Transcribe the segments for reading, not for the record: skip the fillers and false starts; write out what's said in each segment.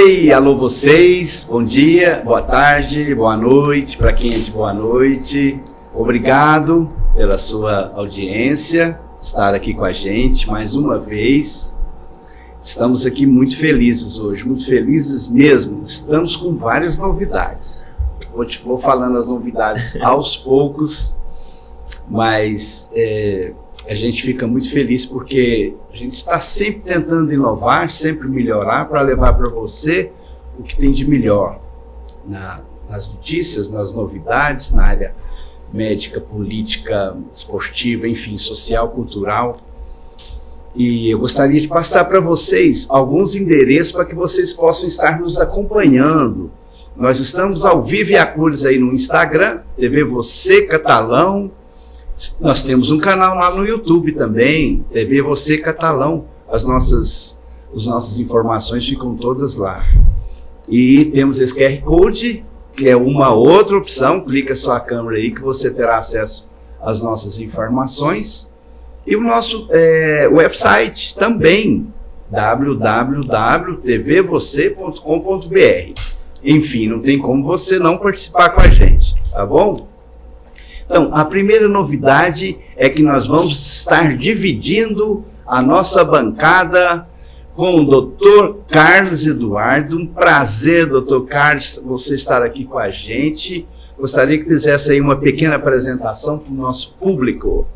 Oi, alô vocês, bom dia, boa tarde, boa noite, para quem é de boa noite. Obrigado pela sua audiência, estar aqui com a gente mais uma vez. Estamos aqui muito felizes hoje, muito felizes mesmo. Estamos com várias novidades. Vou falando as novidades aos poucos, mas a gente fica muito feliz porque a gente está sempre tentando inovar, sempre melhorar para levar para você o que tem de melhor nas notícias, nas novidades, na área médica, política, esportiva, enfim, social, cultural. E eu gostaria de passar para vocês alguns endereços para que vocês possam estar nos acompanhando. Nós estamos ao vivo e a cores aí no Instagram, TV Você Catalão. Nós temos um canal lá no YouTube também, TV Você Catalão. As nossas informações ficam todas lá. E temos esse QR Code, que é uma outra opção. Clica sua câmera aí que você terá acesso às nossas informações. E o nosso website também, www.tvvocê.com.br. Enfim, não tem como você não participar com a gente, tá bom? Então, a primeira novidade é que nós vamos estar dividindo a nossa bancada com o Dr. Carlos Eduardo. Um prazer, Dr. Carlos, você estar aqui com a gente. Gostaria que fizesse aí uma pequena apresentação para o nosso público.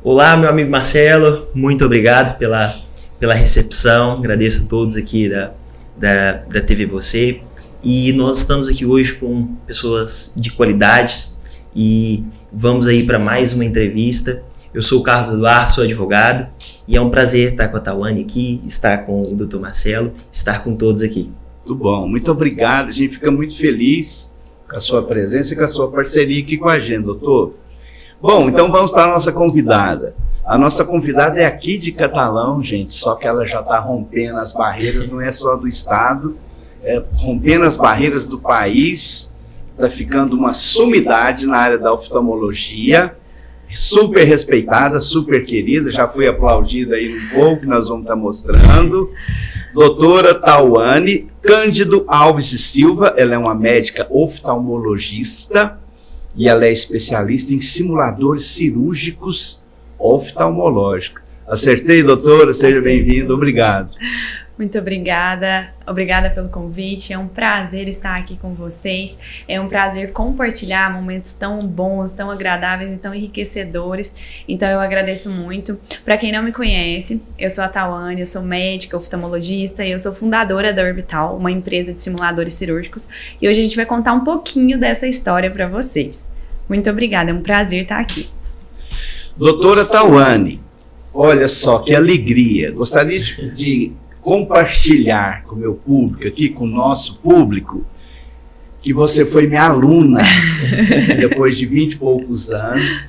Olá, meu amigo Marcelo, muito obrigado pela recepção. Agradeço a todos aqui da TV Você. E nós estamos aqui hoje com pessoas de qualidade e vamos aí para mais uma entrevista. Eu sou o Carlos Eduardo, sou advogado e é um prazer estar com a Tawane aqui, estar com o Dr. Marcelo, estar com todos aqui. Muito bom, muito obrigado. A gente fica muito feliz com a sua presença e com a sua parceria aqui com a gente, doutor. Bom, então vamos para a nossa convidada. A nossa convidada é aqui de Catalão, gente, só que ela já está rompendo as barreiras, não é só do estado, rompendo as barreiras do país. Está ficando uma sumidade na área da oftalmologia, super respeitada, super querida, já foi aplaudida aí no pouco, que nós vamos estar mostrando. Doutora Tawane Cândido Alves e Silva, ela é uma médica oftalmologista e ela é especialista em simuladores cirúrgicos oftalmológicos. Acertei, doutora? Seja bem-vinda, obrigado. Muito obrigada pelo convite, é um prazer estar aqui com vocês, é um prazer compartilhar momentos tão bons, tão agradáveis e tão enriquecedores, então eu agradeço muito. Para quem não me conhece, eu sou a Tawane, eu sou médica, oftalmologista e eu sou fundadora da Orbital, uma empresa de simuladores cirúrgicos, e hoje a gente vai contar um pouquinho dessa história para vocês. Muito obrigada, é um prazer estar aqui. Doutora Tawane, olha só que alegria, gostaria de compartilhar com o meu público aqui, com o nosso público, que você foi minha aluna depois de 20 e poucos anos.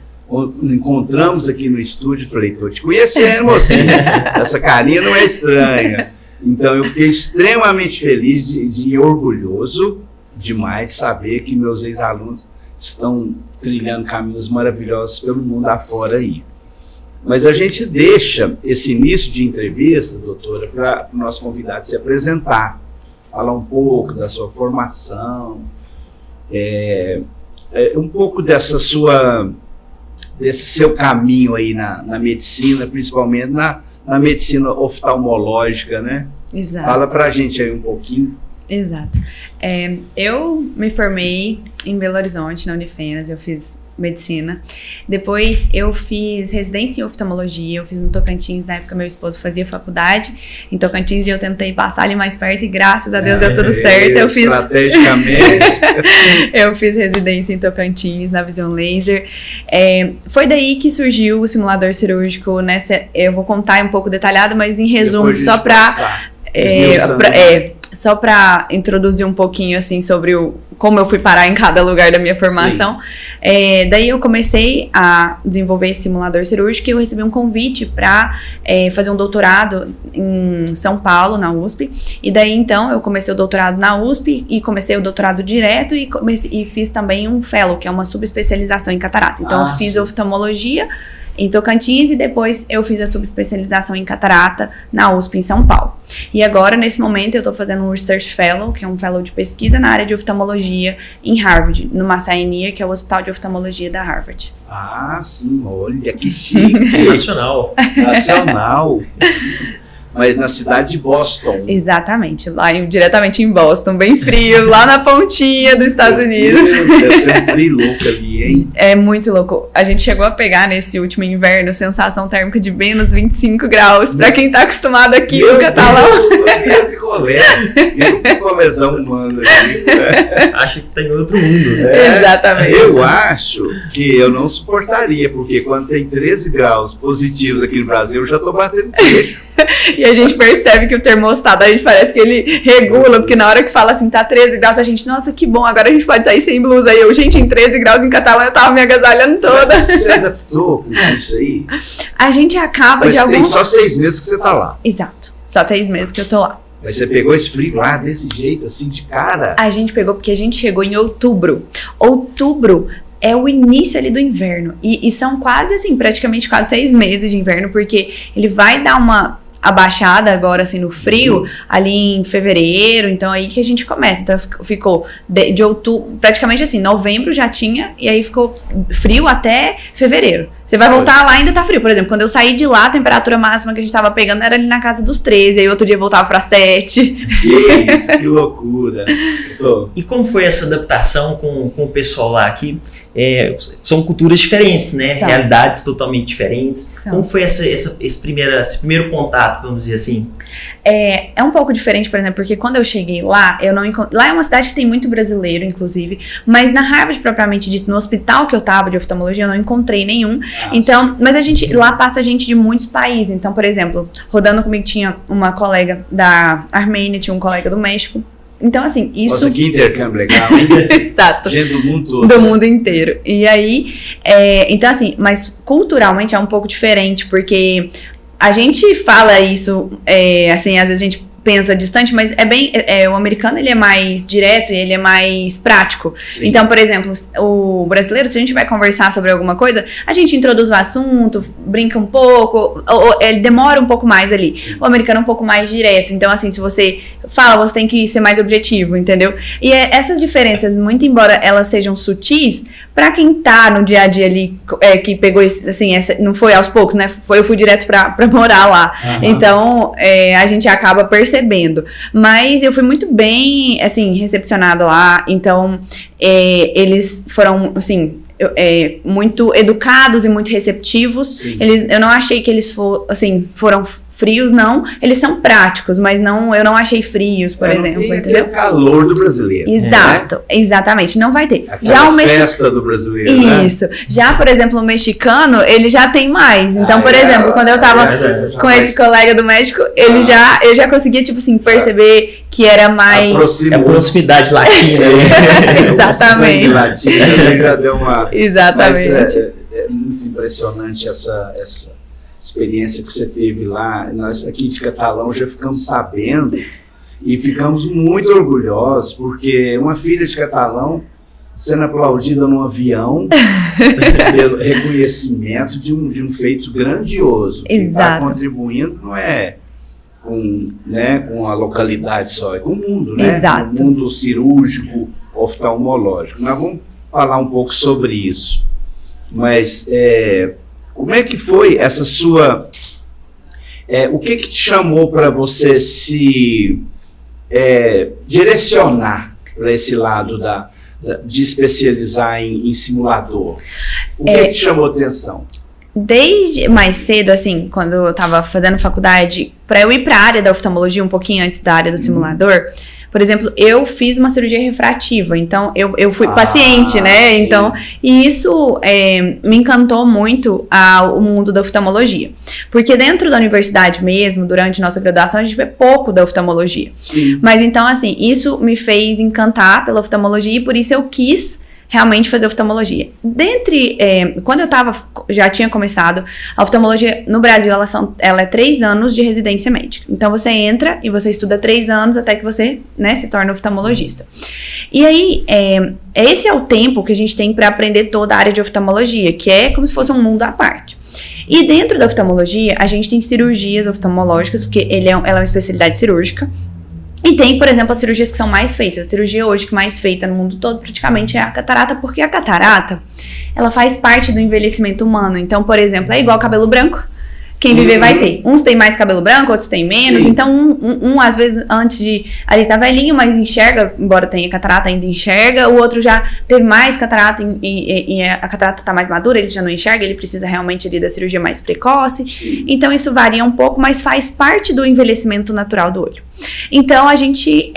Encontramos aqui no estúdio, falei, estou te conhecendo, você, essa carinha não é estranha. Então eu fiquei extremamente feliz e orgulhoso demais de saber que meus ex-alunos estão trilhando caminhos maravilhosos pelo mundo afora aí. Mas a gente deixa esse início de entrevista, doutora, para o nosso convidado se apresentar, falar um pouco da sua formação, um pouco desse seu caminho aí na medicina, principalmente na medicina oftalmológica, né? Exato. Fala para a gente aí um pouquinho. Exato. Eu me formei em Belo Horizonte, na Unifenas, eu fiz medicina. Depois eu fiz residência em oftalmologia, eu fiz no Tocantins, na época meu esposo fazia faculdade em Tocantins e eu tentei passar ali mais perto e graças a Deus deu tudo certo. Eu fiz estrategicamente. Eu fiz residência em Tocantins, na Vision Laser. Foi daí que surgiu o simulador cirúrgico, eu vou contar um pouco detalhado, mas em resumo, só para só para introduzir um pouquinho assim sobre como eu fui parar em cada lugar da minha formação. Daí eu comecei a desenvolver esse simulador cirúrgico e eu recebi um convite para fazer um doutorado em São Paulo, na USP. E daí então eu comecei o doutorado na USP e comecei o doutorado direto e fiz também um fellow, que é uma subespecialização em catarata. Então eu fiz oftalmologia em Tocantins, e depois eu fiz a subespecialização em catarata na USP, em São Paulo. E agora, nesse momento, eu estou fazendo um Research Fellow, que é um fellow de pesquisa na área de oftalmologia em Harvard, no Massachusetts, que é o Hospital de Oftalmologia da Harvard. Ah, sim, olha que chique. Nacional. Nacional. Mas na cidade de Boston. Exatamente, diretamente em Boston, bem frio, lá na pontinha dos Estados Unidos. Deve ser um frio louco ali, hein? É muito louco. A gente chegou a pegar nesse último inverno sensação térmica de menos 25 graus. Pra quem tá acostumado aqui com o Catalão. Meu picolézão humano aqui. Acho que tá em outro mundo. Exatamente. Eu acho que eu não suportaria, porque quando tem 13 graus positivos aqui no Brasil, eu já tô batendo queixo. E a gente percebe que o termostato, a gente parece que ele regula, porque na hora que fala assim, tá 13 graus, a gente, nossa, que bom, agora a gente pode sair sem blusa. Aí eu, gente, em 13 graus em Catalão, eu tava me agasalhando toda. Você adaptou com isso aí? A gente acaba Mas de algum... tem só 6 meses que você tá lá. Exato, só 6 meses que eu tô lá. Mas você pegou esse frio lá desse jeito, assim, de cara? A gente pegou porque a gente chegou em outubro. Outubro é o início ali do inverno. E são quase assim, praticamente quase 6 meses de inverno, porque ele vai dar uma abaixada agora, assim, no frio, ali em fevereiro, então aí que a gente começa. Então ficou de outubro, praticamente assim, novembro já tinha, e aí ficou frio até fevereiro. Você vai voltar lá e ainda tá frio. Por exemplo, quando eu saí de lá, a temperatura máxima que a gente tava pegando era ali na casa dos 13, aí outro dia voltava pra 7. Que isso, que loucura. E como foi essa adaptação com o pessoal lá aqui? São culturas diferentes, né? São. Realidades totalmente diferentes. São. Como foi esse primeiro contato, vamos dizer assim? É um pouco diferente, por exemplo, porque quando eu cheguei lá, eu não encontrei... Lá é uma cidade que tem muito brasileiro, inclusive, mas na Harvard, propriamente dito, no hospital que eu tava de oftalmologia, eu não encontrei nenhum. Então, mas lá passa gente de muitos países. Então, por exemplo, rodando comigo tinha uma colega da Armênia, tinha um colega do México. Então, assim, isso... Nossa, que intercâmbio legal, hein? Exato. Gente do mundo todo. Do mundo inteiro. E aí, então assim, mas culturalmente é um pouco diferente, porque a gente fala isso, assim, às vezes a gente pensa distante, mas o americano, ele é mais direto e ele é mais prático. Sim. Então, por exemplo, o brasileiro, se a gente vai conversar sobre alguma coisa, a gente introduz o assunto, brinca um pouco, ou ele demora um pouco mais ali. Sim. O americano é um pouco mais direto. Então, assim, se você fala, você tem que ser mais objetivo, entendeu? E essas diferenças, muito embora elas sejam sutis, pra quem tá no dia a dia ali, que pegou assim, não foi aos poucos, né? Eu fui direto pra morar lá. Uhum. Então, a gente acaba percebendo. Mas eu fui muito bem, assim, recepcionada lá. Então, eles foram, assim, muito educados e muito receptivos. Eu não achei que eles foram frios, não. Eles são práticos, mas eu não achei frios, por exemplo. Não tem entendeu? O calor do brasileiro. Exato, né? Exatamente, não vai ter. Aquela Já o festa do brasileiro, Isso. Né? Já, por exemplo, o mexicano, ele já tem mais. Então, por exemplo, quando eu tava com esse colega do México, eu já conseguia, tipo assim, perceber que era mais... A proximidade latina. Exatamente. Latina, já deu uma... Exatamente. Mas é muito impressionante essa experiência que você teve lá. Nós aqui de Catalão já ficamos sabendo e ficamos muito orgulhosos, porque uma filha de Catalão sendo aplaudida num avião pelo reconhecimento de um feito grandioso. Quem está contribuindo não é com a localidade só, é com o mundo, né? Exato. O mundo cirúrgico, oftalmológico. Nós vamos falar um pouco sobre isso. Mas como é que foi essa sua... o que te chamou para você se direcionar para esse lado de especializar em simulador? O que te chamou a atenção? Desde mais cedo, assim, quando eu estava fazendo faculdade, para eu ir para a área da oftalmologia, um pouquinho antes da área do simulador... Por exemplo, eu fiz uma cirurgia refrativa, então eu fui paciente, né? Sim. Então, e isso me encantou muito o mundo da oftalmologia. Porque dentro da universidade mesmo, durante nossa graduação, a gente vê pouco da oftalmologia. Sim. Mas então, assim, isso me fez encantar pela oftalmologia e por isso eu quis realmente fazer oftalmologia. Quando eu já tinha começado, a oftalmologia no Brasil, ela é 3 anos de residência médica. Então, você entra e você estuda 3 anos até que você, né, se torna oftalmologista. E aí, esse é o tempo que a gente tem para aprender toda a área de oftalmologia, que é como se fosse um mundo à parte. E dentro da oftalmologia, a gente tem cirurgias oftalmológicas, porque ela é uma especialidade cirúrgica. E tem, por exemplo, as cirurgias que são mais feitas. A cirurgia hoje que mais feita no mundo todo praticamente é a catarata, porque a catarata, ela faz parte do envelhecimento humano. Então, por exemplo, é igual cabelo branco. Quem viver vai ter. Uns têm mais cabelo branco, outros têm menos. Sim. Então, um às vezes, antes de... Ali tá velhinho, mas enxerga, embora tenha catarata, ainda enxerga. O outro já teve mais catarata e a catarata tá mais madura, ele já não enxerga, ele precisa realmente ali da cirurgia mais precoce. Sim. Então, isso varia um pouco, mas faz parte do envelhecimento natural do olho. Então, a gente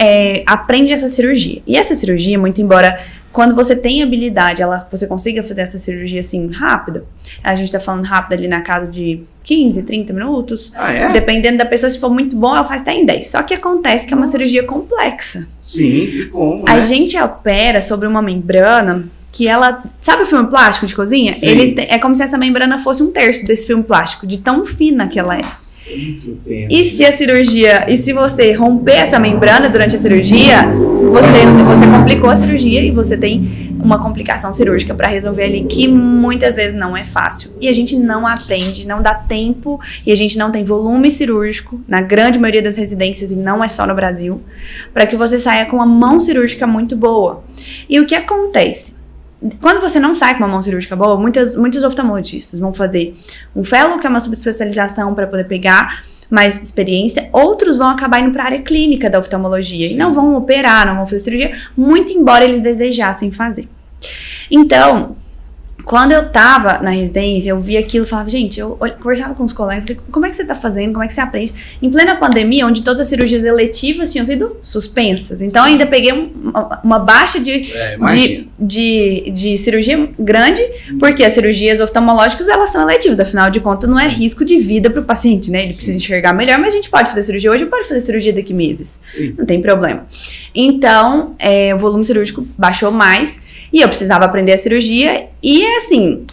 aprende essa cirurgia. E essa cirurgia, muito embora... Quando você tem habilidade, você consiga fazer essa cirurgia assim rápida, a gente tá falando rápido ali na casa de 15, 30 minutos. Dependendo da pessoa, se for muito bom, ela faz até em 10. Só que acontece que é uma cirurgia complexa. Sim, e como, A gente opera sobre uma membrana que ela... Sabe o filme plástico de cozinha? Sim. É como se essa membrana fosse 1/3 desse filme plástico, de tão fina que ela é. E se a cirurgia... E se você romper essa membrana durante a cirurgia, você complicou a cirurgia e você tem uma complicação cirúrgica para resolver ali, que muitas vezes não é fácil. E a gente não aprende, não dá tempo, e a gente não tem volume cirúrgico, na grande maioria das residências, e não é só no Brasil, para que você saia com uma mão cirúrgica muito boa. E o que acontece? Quando você não sai com uma mão cirúrgica boa, muitos oftalmologistas vão fazer um fellow, que é uma subespecialização para poder pegar mais experiência. Outros vão acabar indo para a área clínica da oftalmologia. Sim. E não vão operar, não vão fazer cirurgia, muito embora eles desejassem fazer. Então, quando eu tava na residência, eu via aquilo e falava, gente, eu conversava com os colegas, falei, como é que você tá fazendo, como é que você aprende? Em plena pandemia, onde todas as cirurgias eletivas tinham sido suspensas. Então, ainda peguei uma baixa de cirurgia grande, porque as cirurgias oftalmológicas, elas são eletivas. Afinal de contas, não é risco de vida pro paciente, né? Ele precisa enxergar melhor, mas a gente pode fazer cirurgia hoje, pode fazer cirurgia daqui a meses. Sim. Não tem problema. Então, o volume cirúrgico baixou mais, e eu precisava aprender a cirurgia. E assim,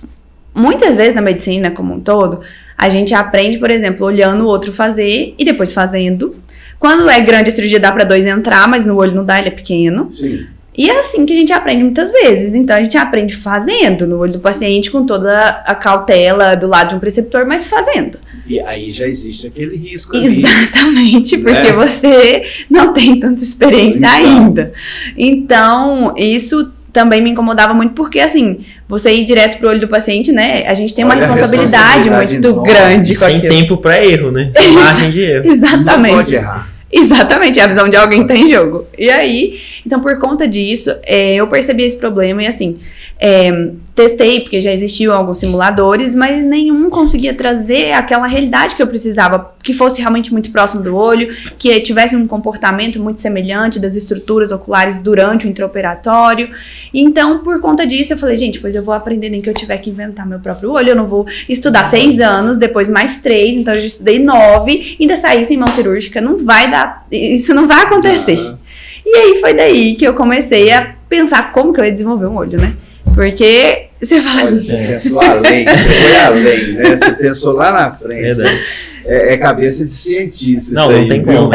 muitas vezes na medicina como um todo, a gente aprende, por exemplo, olhando o outro fazer e depois fazendo. Quando é grande a cirurgia dá para 2 entrar, mas no olho não dá, ele é pequeno. Sim. E é assim que a gente aprende muitas vezes. Então a gente aprende fazendo no olho do paciente, com toda a cautela do lado de um preceptor, mas fazendo. E aí já existe aquele risco ali. Exatamente, porque você não tem tanta experiência ainda. Então, isso também me incomodava muito, porque assim, você ir direto pro olho do paciente, né? A gente tem uma responsabilidade muito grande com sem aquilo. Tempo para erro, né? Sem margem de erro. Exatamente. Não pode errar. Exatamente, é a visão de alguém que tá em jogo. E aí, então por conta disso, eu percebi esse problema e assim, testei, porque já existiam alguns simuladores, mas nenhum conseguia trazer aquela realidade que eu precisava, que fosse realmente muito próximo do olho, que tivesse um comportamento muito semelhante das estruturas oculares durante o intraoperatório. Então, por conta disso, eu falei, gente, pois eu vou aprender, nem que eu tiver que inventar meu próprio olho, eu não vou estudar 6 anos, depois mais 3, então eu já estudei 9, ainda saí sem mão cirúrgica, não vai dar, isso não vai acontecer. E aí foi daí que eu comecei a pensar como que eu ia desenvolver um olho, né? Porque você fala assim... Você pensou além, você foi além, né? Você pensou lá na frente. É cabeça de cientista. Não, isso não aí, tem como.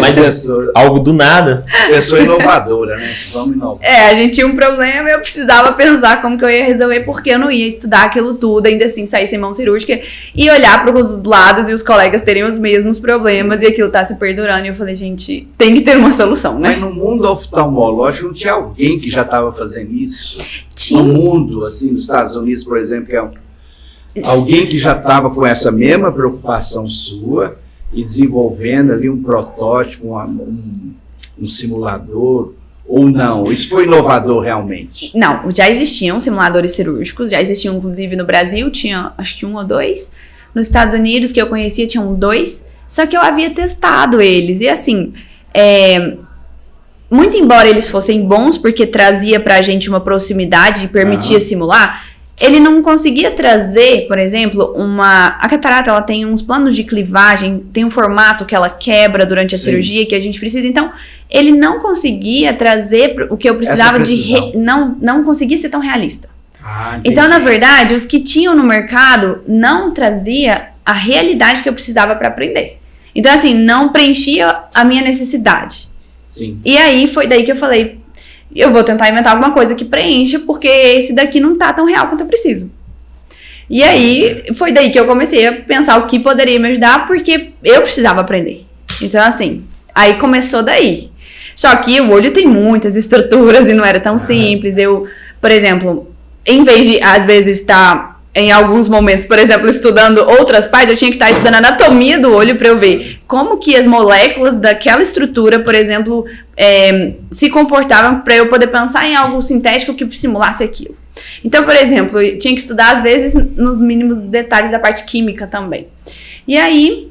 Mas pessoa, algo do nada. Pessoa inovadora, né? Vamos inovar. A gente tinha um problema e eu precisava pensar como que eu ia resolver, porque eu não ia estudar aquilo tudo, ainda assim sair sem mão cirúrgica e olhar para os lados e os colegas terem os mesmos problemas e aquilo tá se perdurando. E eu falei, gente, tem que ter uma solução, né? Mas no mundo oftalmológico não tinha alguém que já estava fazendo isso? Tinha. No mundo, assim, nos Estados Unidos, por exemplo, que é alguém que já estava com essa mesma preocupação sua e desenvolvendo ali um protótipo, um simulador, ou não? Isso foi inovador realmente? Não, já existiam simuladores cirúrgicos, já existiam inclusive no Brasil, tinha acho que 1 ou 2. Nos Estados Unidos, que eu conhecia, tinham 2, só que eu havia testado eles. E assim, muito embora eles fossem bons, porque trazia pra gente uma proximidade e permitia simular, ele não conseguia trazer, por exemplo, a catarata, ela tem uns planos de clivagem, tem um formato que ela quebra durante a cirurgia que a gente precisa. Então, ele não conseguia trazer o que eu precisava não conseguia ser tão realista. Então, na verdade, os que tinham no mercado não trazia a realidade que eu precisava para aprender. Então, assim, não preenchia a minha necessidade. Sim. E aí, foi daí que eu falei, eu vou tentar inventar alguma coisa que preencha, porque esse daqui não tá tão real quanto eu preciso. E aí, foi daí que eu comecei a pensar o que poderia me ajudar, porque eu precisava aprender. Então, assim, aí começou daí. Só que o olho tem muitas estruturas e não era tão simples. Eu, por exemplo, em vez de, às vezes, estar em alguns momentos, por exemplo, estudando outras partes, eu tinha que estar estudando a anatomia do olho para eu ver como que as moléculas daquela estrutura, por exemplo, se comportavam para eu poder pensar em algo sintético que simulasse aquilo. Então, por exemplo, eu tinha que estudar, às vezes, nos mínimos detalhes da parte química também. E aí,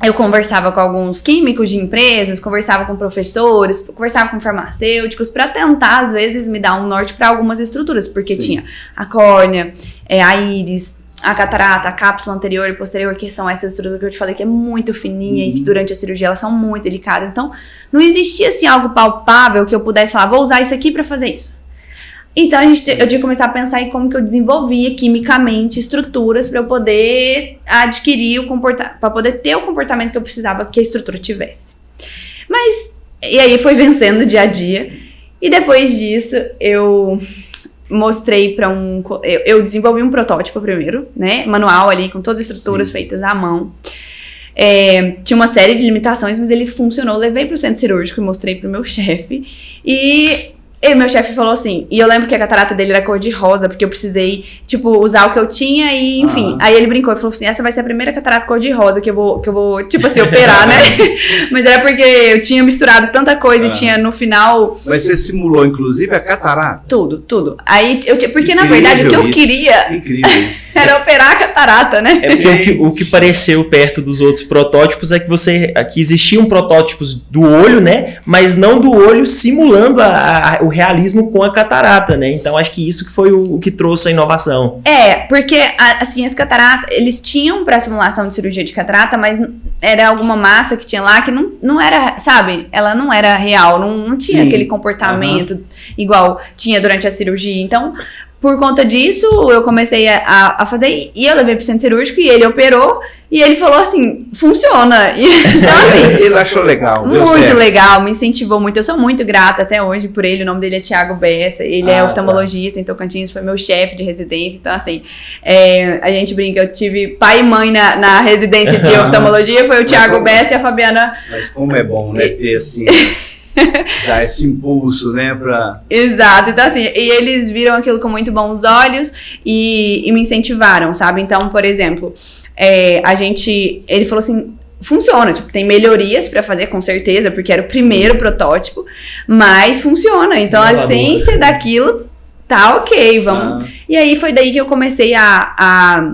eu conversava com alguns químicos de empresas, conversava com professores, conversava com farmacêuticos, para tentar, às vezes, me dar um norte para algumas estruturas, porque tinha a córnea, a íris, a catarata, a cápsula anterior e posterior, que são essas estruturas que eu te falei que é muito fininha e que durante a cirurgia elas são muito delicadas. Então, não existia, assim, algo palpável que eu pudesse falar, vou usar isso aqui para fazer isso. Então, eu tinha que começar a pensar em como que eu desenvolvia quimicamente estruturas para eu poder adquirir para poder ter o comportamento que eu precisava que a estrutura tivesse. E aí foi vencendo dia a dia. E depois disso, eu mostrei eu desenvolvi um protótipo primeiro, né? Manual ali, com todas as estruturas feitas à mão. Tinha uma série de limitações, mas ele funcionou. Levei para o centro cirúrgico e mostrei para o meu chefe. E meu chefe falou assim, e eu lembro que a catarata dele era cor de rosa, porque eu precisei, tipo, usar o que eu tinha e, enfim. Aí ele brincou e falou assim, essa vai ser a primeira catarata cor de rosa que eu vou tipo assim, operar, né? Mas era porque eu tinha misturado tanta coisa e tinha no final... Mas você simulou, inclusive, a catarata? Tudo. Aí, porque na verdade o que eu queria era operar a catarata, né? É porque o que pareceu perto dos outros protótipos é que existiam protótipos do olho, né? Mas não do olho simulando o realismo com a catarata, né? Então acho que isso que foi o que trouxe a inovação. Porque assim, as cataratas, eles tinham para simulação de cirurgia de catarata, mas era alguma massa que tinha lá que não era, sabe? Ela não era real, não tinha aquele comportamento igual tinha durante a cirurgia. Então, por conta disso, eu comecei a fazer, e eu levei pro centro cirúrgico e ele operou, e ele falou assim, funciona. Então, assim, ele achou legal. Muito legal, me incentivou muito. Eu sou muito grata até hoje por ele. O nome dele é Thiago Bessa, ele é oftalmologista em Tocantins, foi meu chefe de residência. Então, assim, a gente brinca, eu tive pai e mãe na residência de oftalmologia, foi o Thiago Bessa e a Fabiana. Mas como é bom, né, ter assim... dar esse impulso, né, Exato, então assim, e eles viram aquilo com muito bons olhos e me incentivaram, sabe? Então, por exemplo, ele falou assim, funciona, tipo, tem melhorias pra fazer, com certeza, porque era o primeiro protótipo, mas funciona, então a essência daquilo tá ok, vamos... E aí foi daí que eu comecei a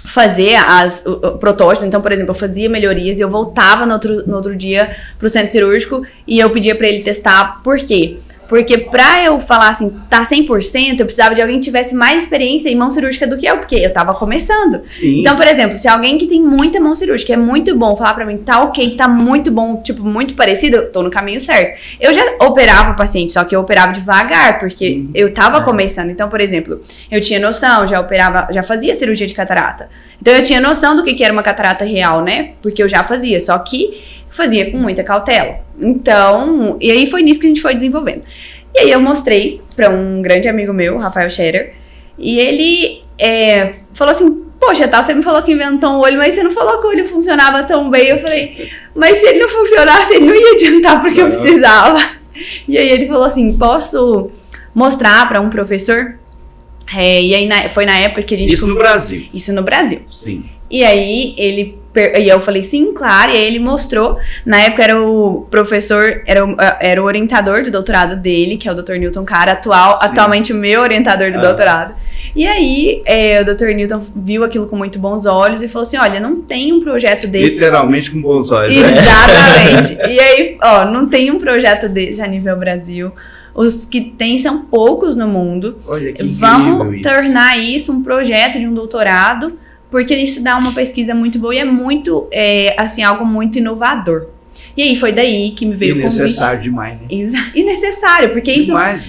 fazer o protótipo. Então, por exemplo, eu fazia melhorias e eu voltava no outro dia pro centro cirúrgico e eu pedia pra ele testar. Por quê? Porque pra eu falar assim, tá 100%, eu precisava de alguém que tivesse mais experiência em mão cirúrgica do que eu, porque eu tava começando. Sim. Então, por exemplo, se alguém que tem muita mão cirúrgica, é muito bom, falar pra mim, tá ok, tá muito bom, tipo, muito parecido, eu tô no caminho certo. Eu já operava o paciente, só que eu operava devagar, porque eu tava começando. Então, por exemplo, eu tinha noção, já fazia cirurgia de catarata. Então, eu tinha noção do que era uma catarata real, né? Porque eu já fazia, só que fazia com muita cautela. Então, e aí foi nisso que a gente foi desenvolvendo. E aí eu mostrei pra um grande amigo meu, Rafael Scherer, e ele falou assim, poxa, tá, você me falou que inventou um olho, mas você não falou que o olho funcionava tão bem. Eu falei, mas se ele não funcionasse, ele não ia adiantar porque eu precisava. E aí ele falou assim, posso mostrar pra um professor? E aí foi na época que a gente... Isso no Brasil? Isso no Brasil. Sim. E aí e eu falei, sim, claro, e aí ele mostrou, na época era o professor, era o orientador do doutorado dele, que é o Dr. Newton Cara, atualmente o meu orientador do doutorado. E aí o Dr. Newton viu aquilo com muito bons olhos e falou assim, olha, não tem um projeto desse... Literalmente com bons olhos. Exatamente. E aí, não tem um projeto desse a nível Brasil. Os que tem são poucos no mundo. Olha, que Vamos tornar isso um projeto de um doutorado, porque isso dá uma pesquisa muito boa e é muito, assim, algo muito inovador. E aí foi daí que me veio o convite. Necessário demais, né? E necessário, porque demais.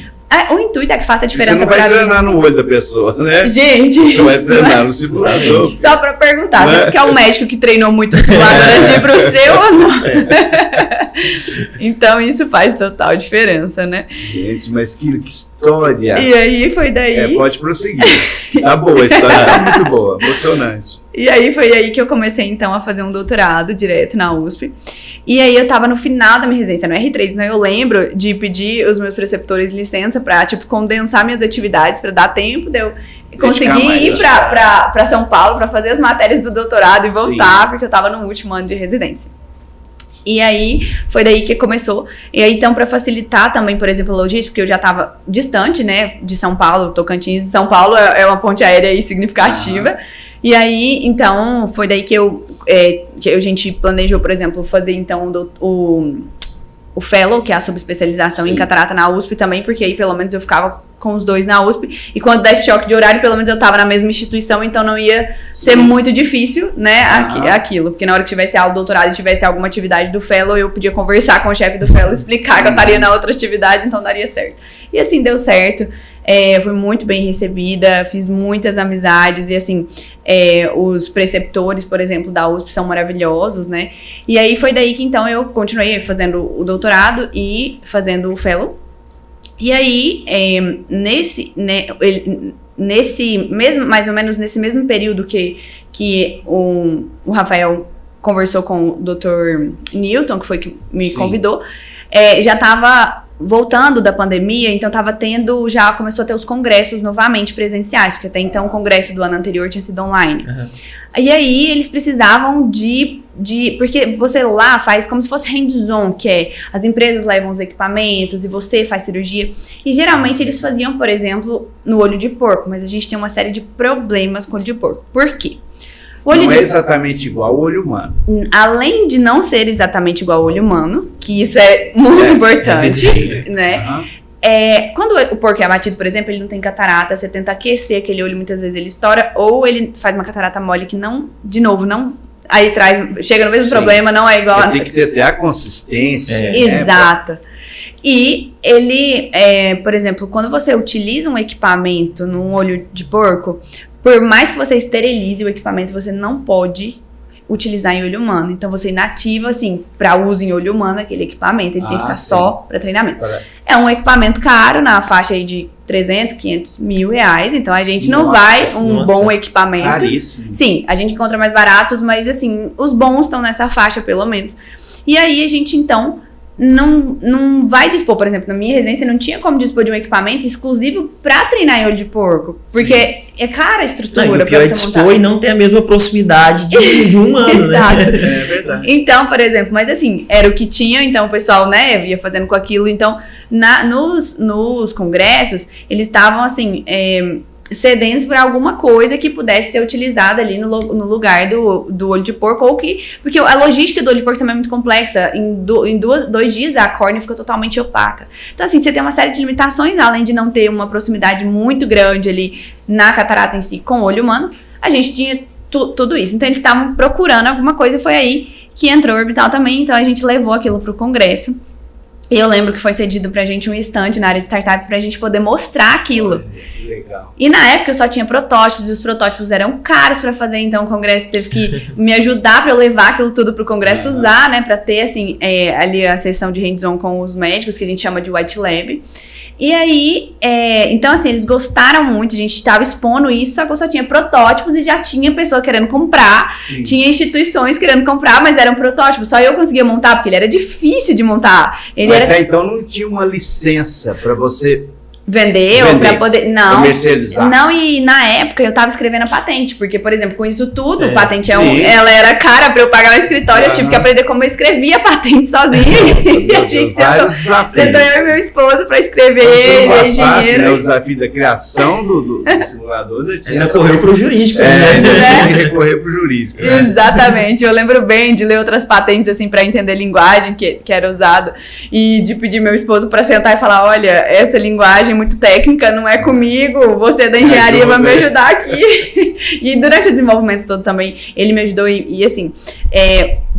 O intuito é que faça a diferença. Você não vai treinar no olho da pessoa, né? Gente! Você vai treinar no simulador. Só pra perguntar, você quer um médico que treinou muito o simulador antes de ir pro seu ou não? Então isso faz total diferença, né? Gente, mas que história! E aí foi daí... Pode prosseguir. Tá boa, a história tá muito boa, emocionante. E aí foi aí que eu comecei então a fazer um doutorado direto na USP. E aí eu tava no final da minha residência no R3, então eu lembro de pedir os meus preceptores licença pra, tipo, condensar minhas atividades, pra dar tempo de eu conseguir ir pra São Paulo pra fazer as matérias do doutorado e voltar, porque eu tava no último ano de residência. E aí, foi daí que começou. E aí, então, para facilitar também, por exemplo, a logística, porque eu já estava distante, né, de São Paulo, Tocantins. São Paulo é uma ponte aérea aí significativa. E aí, então, foi daí que a gente planejou, por exemplo, fazer, então, o fellow, que é a subespecialização em catarata na USP também, porque aí, pelo menos, eu ficava com os dois na USP, e quando desse choque de horário, pelo menos eu tava na mesma instituição, então não ia ser muito difícil, né, aquilo, porque na hora que tivesse aula do doutorado e tivesse alguma atividade do fellow, eu podia conversar com o chefe do fellow, explicar que eu estaria na outra atividade, então daria certo. E assim, deu certo, fui muito bem recebida, fiz muitas amizades, e assim, os preceptores, por exemplo, da USP são maravilhosos, né, e aí foi daí que então eu continuei fazendo o doutorado e fazendo o fellow. E aí, mais ou menos nesse mesmo período que o Rafael conversou com o Dr. Newton, que foi que me convidou, já estava voltando da pandemia, então começou a ter os congressos novamente presenciais, porque até então o congresso do ano anterior tinha sido online. E aí eles precisavam porque você lá faz como se fosse hands-on, que as empresas levam os equipamentos e você faz cirurgia. E geralmente eles faziam, por exemplo, no olho de porco, mas a gente tem uma série de problemas com o olho de porco. Por quê? Não é exatamente igual ao olho humano. Além de não ser exatamente igual ao olho humano, que isso é muito importante, né? Quando o porco é abatido, por exemplo, ele não tem catarata, você tenta aquecer aquele olho, muitas vezes ele estoura, ou ele faz uma catarata mole que não, aí chega no mesmo problema, não é igual. Tem que ter a consistência. Exato. E ele, por exemplo, quando você utiliza um equipamento num olho de porco, por mais que você esterilize o equipamento, você não pode utilizar em olho humano. Então você inativa, assim, para uso em olho humano aquele equipamento. Ele tem que ficar só para treinamento. É um equipamento caro, na faixa aí de 300, 500 mil reais. Então a gente não vai bom equipamento. Caríssimo. Sim, a gente encontra mais baratos, mas assim, os bons estão nessa faixa, pelo menos. E aí a gente, então, não vai dispor, por exemplo, na minha residência não tinha como dispor de um equipamento exclusivo para treinar em olho de porco, porque é cara a estrutura para você montar. E não tem a mesma proximidade de um ano, né? É verdade. Então, por exemplo, mas assim, era o que tinha, então o pessoal, né, ia fazendo com aquilo, então nos congressos, eles estavam assim, sedentos por alguma coisa que pudesse ser utilizada ali no lugar do olho de porco, porque a logística do olho de porco também é muito complexa. Em 2 dias a córnea fica totalmente opaca. Então assim, você tem uma série de limitações, além de não ter uma proximidade muito grande ali na catarata em si com o olho humano, a gente tinha tudo isso. Então eles estavam procurando alguma coisa e foi aí que entrou o orbital também, então a gente levou aquilo para o congresso. E eu lembro que foi cedido pra gente um stand na área de startup pra gente poder mostrar aquilo. Legal. E na época eu só tinha protótipos e os protótipos eram caros pra fazer, então o congresso teve que me ajudar pra eu levar aquilo tudo pro congresso usar, né, pra ter assim, ali a sessão de hands-on com os médicos, que a gente chama de white lab. E aí, então assim, eles gostaram muito, a gente estava expondo isso, só que eu só tinha protótipos e já tinha pessoa querendo comprar, tinha instituições querendo comprar, mas eram protótipos, só eu conseguia montar, porque ele era difícil de montar. Até então não tinha uma licença para você vender ou para poder comercializar. Não, e na época eu tava escrevendo a patente, porque, por exemplo, com isso tudo, a patente ela era cara para eu pagar o escritório, eu tive que aprender como eu escrevia a patente sozinha. E a gente sentou eu e meu esposo para escrever, engenheiro. Né, o desafio da criação do simulador. Ainda correu pro jurídico. Recorrer pro jurídico. Né? Exatamente. Eu lembro bem de ler outras patentes assim para entender a linguagem que era usada e de pedir meu esposo para sentar e falar, olha, essa linguagem muito técnica, não é comigo, você da engenharia vai me ajudar aqui. E durante o desenvolvimento todo também, ele me ajudou e assim,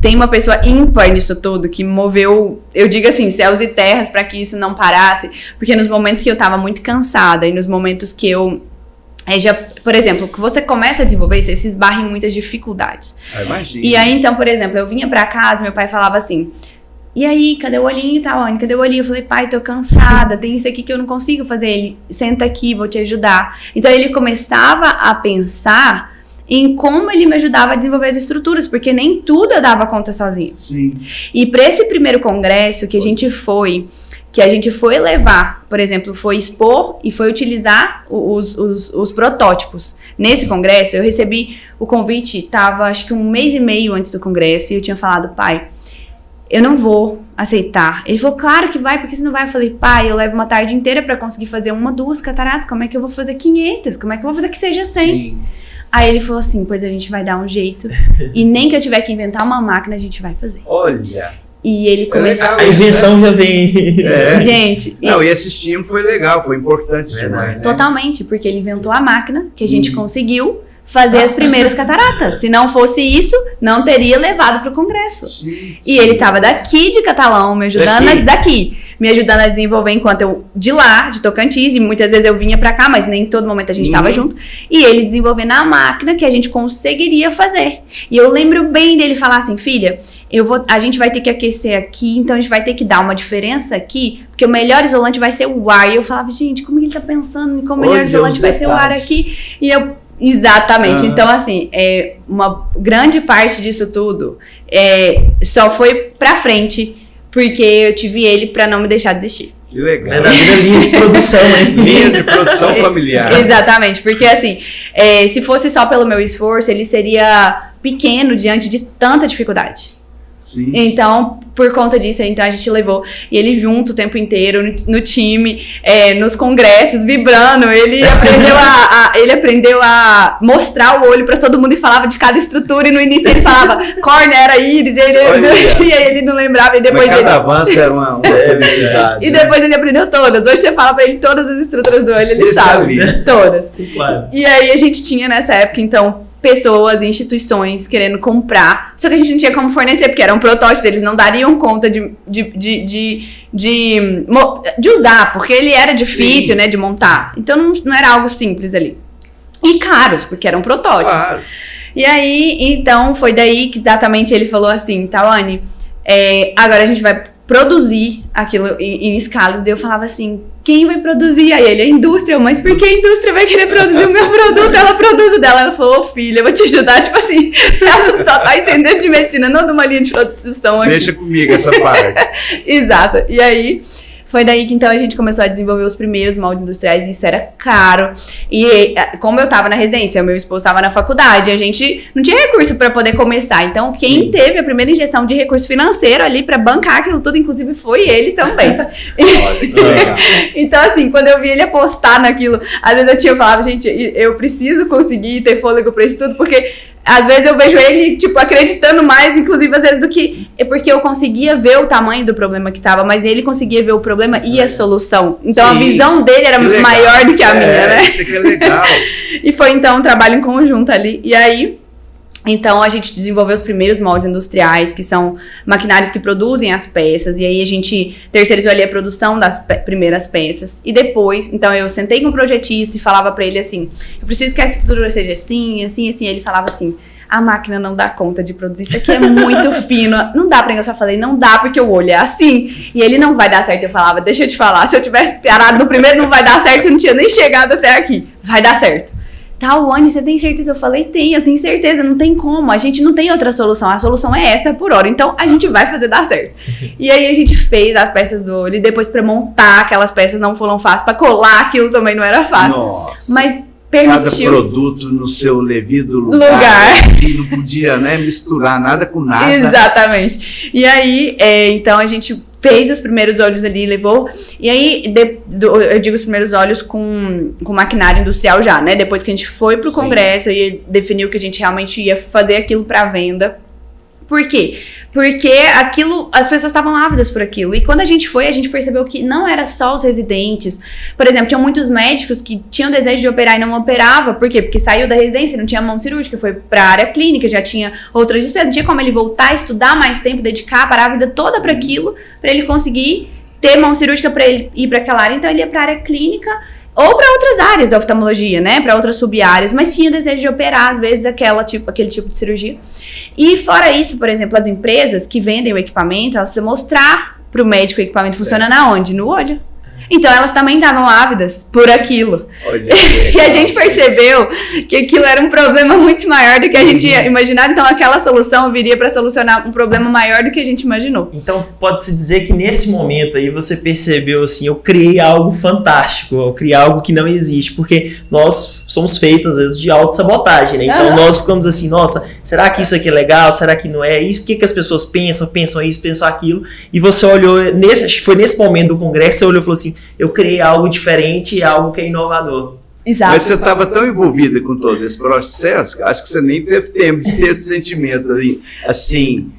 tem uma pessoa ímpar nisso tudo, que moveu, eu digo assim, céus e terras para que isso não parasse, porque nos momentos que eu tava muito cansada e nos momentos que eu por exemplo, que você começa a desenvolver, você se esbarra em muitas dificuldades. Imagina. E aí, então, por exemplo, eu vinha pra casa, meu pai falava assim, e aí, cadê o olhinho, Tawane? Cadê o olhinho? Eu falei, pai, tô cansada, tem isso aqui que eu não consigo fazer. Ele, senta aqui, vou te ajudar. Então, ele começava a pensar em como ele me ajudava a desenvolver as estruturas, porque nem tudo eu dava conta sozinho. Sim. E para esse primeiro congresso que a gente foi levar, por exemplo, foi expor e foi utilizar os protótipos. Nesse congresso, eu recebi o convite, estava acho que 1 mês e meio antes do congresso, e eu tinha falado, pai, eu não vou aceitar. Ele falou, claro que vai, porque você não vai? Eu falei, pai, eu levo uma tarde inteira para conseguir fazer 1, 2 cataratas, como é que eu vou fazer 500? Como é que eu vou fazer que seja 100? Sim. Aí ele falou assim, pois a gente vai dar um jeito, e nem que eu tiver que inventar uma máquina, a gente vai fazer. Olha... E ele começou... A invenção já vem... Gente... Não, e esse estímulo foi legal, foi importante demais, né? Totalmente, porque ele inventou a máquina que a gente conseguiu fazer as primeiras cataratas. Se não fosse isso, não teria levado para o congresso. Sim. E ele estava daqui de Catalão, me ajudando me ajudando a desenvolver enquanto eu de lá, de Tocantins, e muitas vezes eu vinha para cá, mas nem em todo momento a gente estava junto. E ele desenvolvendo a máquina que a gente conseguiria fazer. E eu lembro bem dele falar assim, filha, a gente vai ter que aquecer aqui, então a gente vai ter que dar uma diferença aqui, porque o melhor isolante vai ser o ar. E eu falava, gente, como que ele tá pensando em como o melhor isolante vai ser o ar aqui? E eu, exatamente. Então, assim, uma grande parte disso tudo só foi pra frente, porque eu tive ele pra não me deixar desistir. Que legal. Verdadeira linha de produção, né? Linha de produção familiar. Exatamente, porque assim, se fosse só pelo meu esforço, ele seria pequeno diante de tanta dificuldade. Sim. Então, por conta disso, então a gente levou e ele junto o tempo inteiro no time, nos congressos, vibrando. Ele aprendeu a mostrar o olho pra todo mundo e falava de cada estrutura. E no início ele falava córnea, era íris, e aí ele não lembrava. E depois cada avanço era uma felicidade. E depois ele aprendeu todas. Hoje você fala pra ele todas as estruturas do olho, ele sabe. Todas. Claro. E aí a gente tinha nessa época, então, pessoas, instituições querendo comprar, só que a gente não tinha como fornecer, porque era um protótipo, eles não dariam conta de usar, porque ele era difícil, né, de montar. Então não era algo simples ali. E caros, porque eram protótipos. Claro. E aí, então, foi daí que exatamente ele falou assim, Tawane, agora a gente vai produzir aquilo em escala. Daí eu falava assim, quem vai produzir? Aí ele, a indústria. Mas por que a indústria vai querer produzir o meu produto? Ela produz o dela. Ela falou, filha, eu vou te ajudar. Tipo assim, ela só tá entendendo de medicina, não de uma linha de produção aqui. Deixa comigo essa parte. Exato. E aí, foi daí que então a gente começou a desenvolver os primeiros moldes industriais, e isso era caro. E como eu tava na residência, o meu esposo tava na faculdade, a gente não tinha recurso para poder começar. Então, quem teve a primeira injeção de recurso financeiro ali para bancar aquilo tudo, inclusive, foi ele também. Olha, que legal. Então, assim, quando eu vi ele apostar naquilo, às vezes eu falava, gente, eu preciso conseguir ter fôlego para isso tudo, porque às vezes eu vejo ele, tipo, acreditando mais, inclusive, às vezes, do que... porque eu conseguia ver o tamanho do problema que tava, mas ele conseguia ver o problema e a solução. Então, a visão dele era maior do que a minha, né? Isso que é legal. E foi, então, um trabalho em conjunto ali. E aí, então, a gente desenvolveu os primeiros moldes industriais, que são maquinários que produzem as peças. E aí, a gente terceirizou ali a produção das primeiras peças. E depois, então, eu sentei com o projetista e falava pra ele assim, eu preciso que essa estrutura seja assim, assim, assim. Ele falava assim, a máquina não dá conta de produzir, isso aqui é muito fino, não dá pra mim. Eu só falei, não dá porque o olho é assim. E ele, não vai dar certo. Eu falava, deixa eu te falar, se eu tivesse parado no primeiro não vai dar certo, eu não tinha nem chegado até aqui. Vai dar certo. Tawane, você tem certeza? Eu falei, eu tenho certeza, não tem como, a gente não tem outra solução, a solução é essa por hora, então a gente vai fazer dar certo. E aí a gente fez as peças do olho, e depois pra montar aquelas peças não foram fáceis, pra colar aquilo também não era fácil. Nossa. Mas permitiu. Cada produto no seu devido lugar. E não podia, né, misturar nada com nada. Exatamente. E aí, então a gente fez os primeiros olhos ali, levou. E aí, eu digo os primeiros olhos com maquinário industrial já, né? Depois que a gente foi pro congresso e definiu que a gente realmente ia fazer aquilo pra venda. Por quê? Porque aquilo, as pessoas estavam ávidas por aquilo. E quando a gente foi, a gente percebeu que não era só os residentes. Por exemplo, tinham muitos médicos que tinham desejo de operar e não operava. Por quê? Porque saiu da residência, não tinha mão cirúrgica, foi pra área clínica, já tinha outras despesas. Não tinha como ele voltar a estudar mais tempo, dedicar, parar a vida toda para aquilo, para ele conseguir ter mão cirúrgica para ele ir para aquela área. Então ele ia pra área clínica ou para outras áreas da oftalmologia, né? Para outras sub-áreas, mas tinha desejo de operar, às vezes, aquele tipo de cirurgia. E fora isso, por exemplo, as empresas que vendem o equipamento, elas precisam mostrar para o médico o equipamento funcionando aonde? No olho. Então elas também estavam ávidas por aquilo. E a gente percebeu que aquilo era um problema muito maior do que a gente ia imaginar. Então aquela solução viria para solucionar um problema maior do que a gente imaginou. Então pode-se dizer que nesse momento aí você percebeu assim, eu criei algo fantástico, eu criei algo que não existe, porque nós somos feitos às vezes de autossabotagem, né? Então nós ficamos assim, nossa, será que isso aqui é legal? Será que não é? Isso, o que as pessoas pensam isso, pensam aquilo? E você olhou, acho que foi nesse momento do congresso, você olhou e falou assim, eu criei algo diferente, algo que é inovador. Exato. Mas você estava tão envolvida com todo esse processo que acho que você nem teve tempo de ter esse sentimento assim,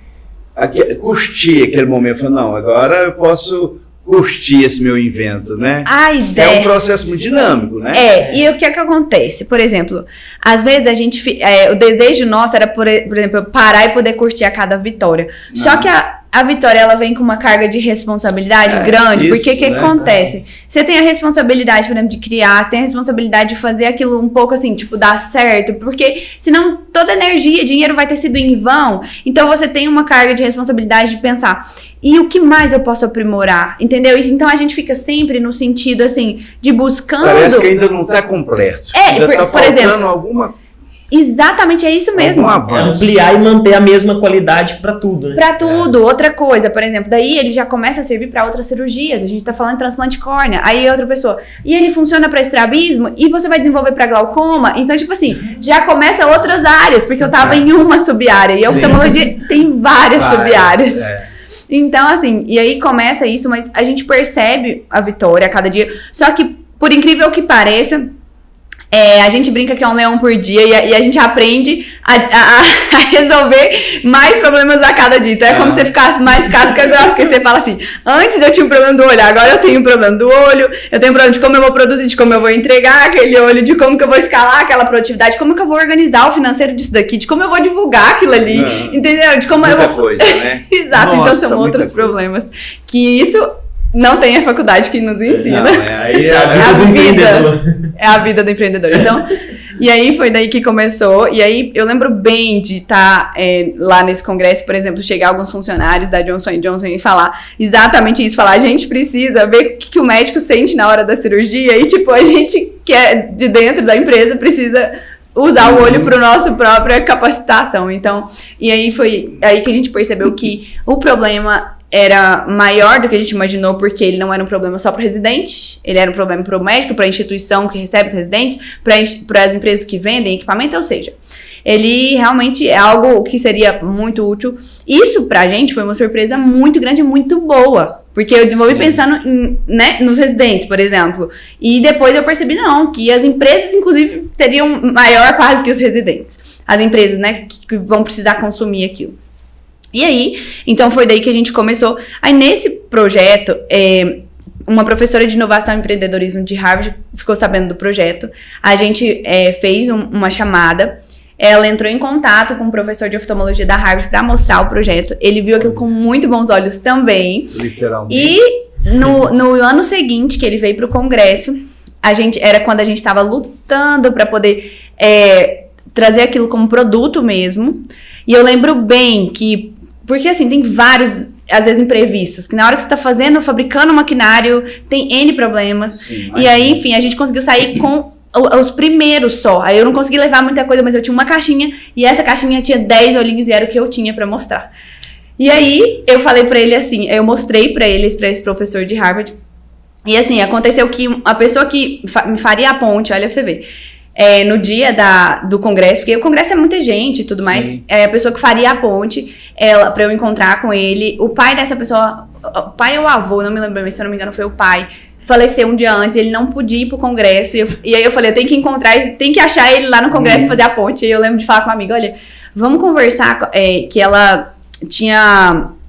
curtir aquele momento. Falei, não, agora eu posso curtir esse meu invento, né? A ideia... É um processo muito dinâmico, né? E o que é que acontece? Por exemplo, às vezes a gente... o desejo nosso era, por exemplo, parar e poder curtir a cada vitória. Só que a vitória, ela vem com uma carga de responsabilidade grande, porque o que acontece? Você tem a responsabilidade, por exemplo, de criar, você tem a responsabilidade de fazer aquilo um pouco assim, tipo, dar certo, porque senão toda energia, dinheiro vai ter sido em vão. Então você tem uma carga de responsabilidade de pensar, e o que mais eu posso aprimorar? Entendeu? Então a gente fica sempre no sentido, assim, de buscando... Parece que ainda não está completo. Ainda está faltando exemplo, alguma... Exatamente, é isso mesmo. Ampliar e manter a mesma qualidade para tudo, né? Para tudo. Outra coisa, por exemplo, daí ele já começa a servir para outras cirurgias. A gente tá falando de transplante de córnea. Aí outra pessoa, e ele funciona para estrabismo e você vai desenvolver para glaucoma. Então, tipo assim, já começa outras áreas, porque eu tava em uma sub-área e a oftalmologia tem várias sub-áreas. Então, assim, e aí começa isso, mas a gente percebe a vitória a cada dia. Só que, por incrível que pareça, a gente brinca que é um leão por dia e a gente aprende a resolver mais problemas a cada dia. Então é como se você ficasse mais casca grossa, porque você fala assim, antes eu tinha um problema do olho, agora eu tenho um problema do olho, eu tenho um problema de como eu vou produzir, de como eu vou entregar aquele olho, de como que eu vou escalar aquela produtividade, de como que eu vou organizar o financeiro disso daqui, de como eu vou divulgar aquilo ali, entendeu? De como muita eu vou... coisa, né? Exato, então são outros problemas. Que isso... Não tem a faculdade que nos ensina. Não, é a vida do empreendedor. É a vida do empreendedor. Então, e aí foi daí que começou. E aí eu lembro bem de estar lá nesse congresso, por exemplo, chegar alguns funcionários da Johnson & Johnson e falar exatamente isso. Falar, a gente precisa ver o que o médico sente na hora da cirurgia. E tipo, a gente que é de dentro da empresa precisa usar o olho para a nossa própria capacitação. Então, e aí foi aí que a gente percebeu que o problema era maior do que a gente imaginou, porque ele não era um problema só para o residente, ele era um problema para o médico, para a instituição que recebe os residentes, para as empresas que vendem equipamento, ou seja, ele realmente é algo que seria muito útil. Isso pra gente foi uma surpresa muito grande e muito boa, porque eu desenvolvi pensando nos residentes, por exemplo, e depois eu percebi que as empresas, inclusive, seriam maior quase que os residentes, as empresas, né, que vão precisar consumir aquilo. E aí, então foi daí que a gente começou. Aí nesse projeto, uma professora de inovação e empreendedorismo de Harvard ficou sabendo do projeto. A gente fez uma chamada. Ela entrou em contato com um professor de oftalmologia da Harvard para mostrar o projeto. Ele viu aquilo com muito bons olhos também. Literalmente. E no ano seguinte que ele veio para o congresso, era quando a gente estava lutando para poder trazer aquilo como produto mesmo. E eu lembro bem que... Porque, assim, tem vários, às vezes, imprevistos. Que na hora que você tá fabricando o maquinário, tem N problemas. Sim, e aí, enfim, a gente conseguiu sair com os primeiros só. Aí eu não consegui levar muita coisa, mas eu tinha uma caixinha. E essa caixinha tinha 10 olhinhos e era o que eu tinha pra mostrar. E aí, eu falei pra ele assim, eu mostrei pra esse professor de Harvard. E assim, aconteceu que a pessoa que me faria a ponte, olha pra você ver... no dia do congresso, porque o congresso é muita gente e tudo mais, a pessoa que faria a ponte, pra eu encontrar com ele, o pai dessa pessoa, o pai ou o avô, não me lembro, mas se eu não me engano foi o pai, faleceu um dia antes, ele não podia ir pro congresso, e aí eu falei, eu tenho que encontrar, tem que achar ele lá no congresso e fazer a ponte. E eu lembro de falar com uma amiga, olha, vamos conversar, que ela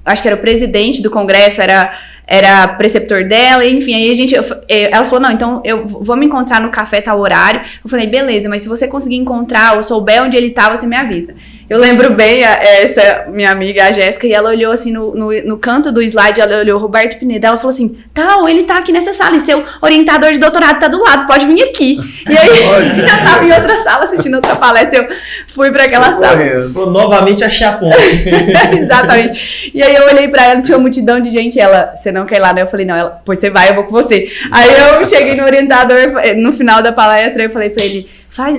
acho que era o presidente do congresso, era preceptor dela, enfim, aí ela falou, não, então eu vou me encontrar no café tal horário. Eu falei, beleza, mas se você conseguir encontrar ou souber onde ele tá, você me avisa. Eu lembro bem essa minha amiga, a Jéssica, e ela olhou assim no canto do slide, ela olhou Roberto Pineda, ela falou assim, ele tá aqui nessa sala, e seu orientador de doutorado tá do lado, pode vir aqui. E aí, eu tava em outra sala assistindo outra palestra, eu fui pra aquela sala. Vou novamente achar a ponte. Exatamente. E aí eu olhei pra ela, tinha uma multidão de gente, você não quer ir lá, né? Eu falei, não, pois você vai, eu vou com você. Aí eu cheguei no orientador, no final da palestra, eu falei pra ele,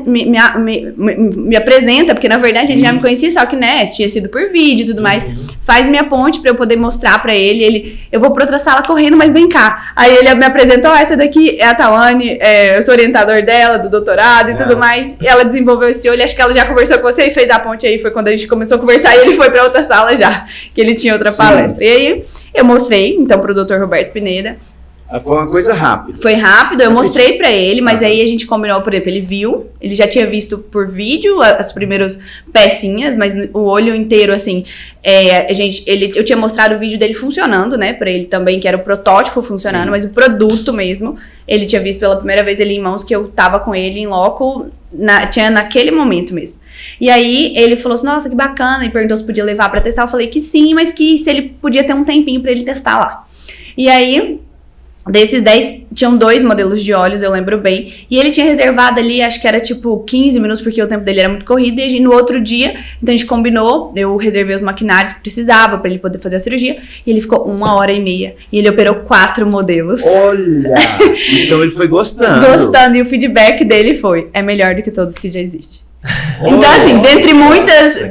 me apresenta, porque na verdade a gente já me conhecia, só que, né, tinha sido por vídeo e tudo mais. Faz minha ponte pra eu poder mostrar pra ele. Eu vou pra outra sala correndo, mas vem cá. Aí ele me apresentou, essa daqui é a Tawane, eu sou orientador dela, do doutorado e tudo mais. E ela desenvolveu esse olho, acho que ela já conversou com você e fez a ponte aí, foi quando a gente começou a conversar e ele foi pra outra sala já, que ele tinha outra palestra. E aí eu mostrei, então, pro Dr. Roberto Pineda. Foi uma coisa rápida. Foi rápido, eu mostrei pra ele, mas aí a gente combinou, por exemplo, ele já tinha visto por vídeo as primeiras pecinhas, mas o olho inteiro, assim, eu tinha mostrado o vídeo dele funcionando, né, pra ele também, que era o protótipo funcionando, mas o produto mesmo, ele tinha visto pela primeira vez ele em mãos, que eu tava com ele em loco, tinha naquele momento mesmo. E aí ele falou assim, nossa, que bacana, e perguntou se podia levar pra testar, eu falei que sim, mas que se ele podia ter um tempinho pra ele testar lá. E aí, desses 10, tinham 2 modelos de olhos, eu lembro bem. E ele tinha reservado ali, acho que era tipo 15 minutos, porque o tempo dele era muito corrido. E no outro dia, então a gente combinou, eu reservei os maquinários que precisava pra ele poder fazer a cirurgia. E ele ficou 1h30. E ele operou 4 modelos. Olha! Então ele foi gostando. Gostando, e o feedback dele é melhor do que todos que já existem. Então, assim,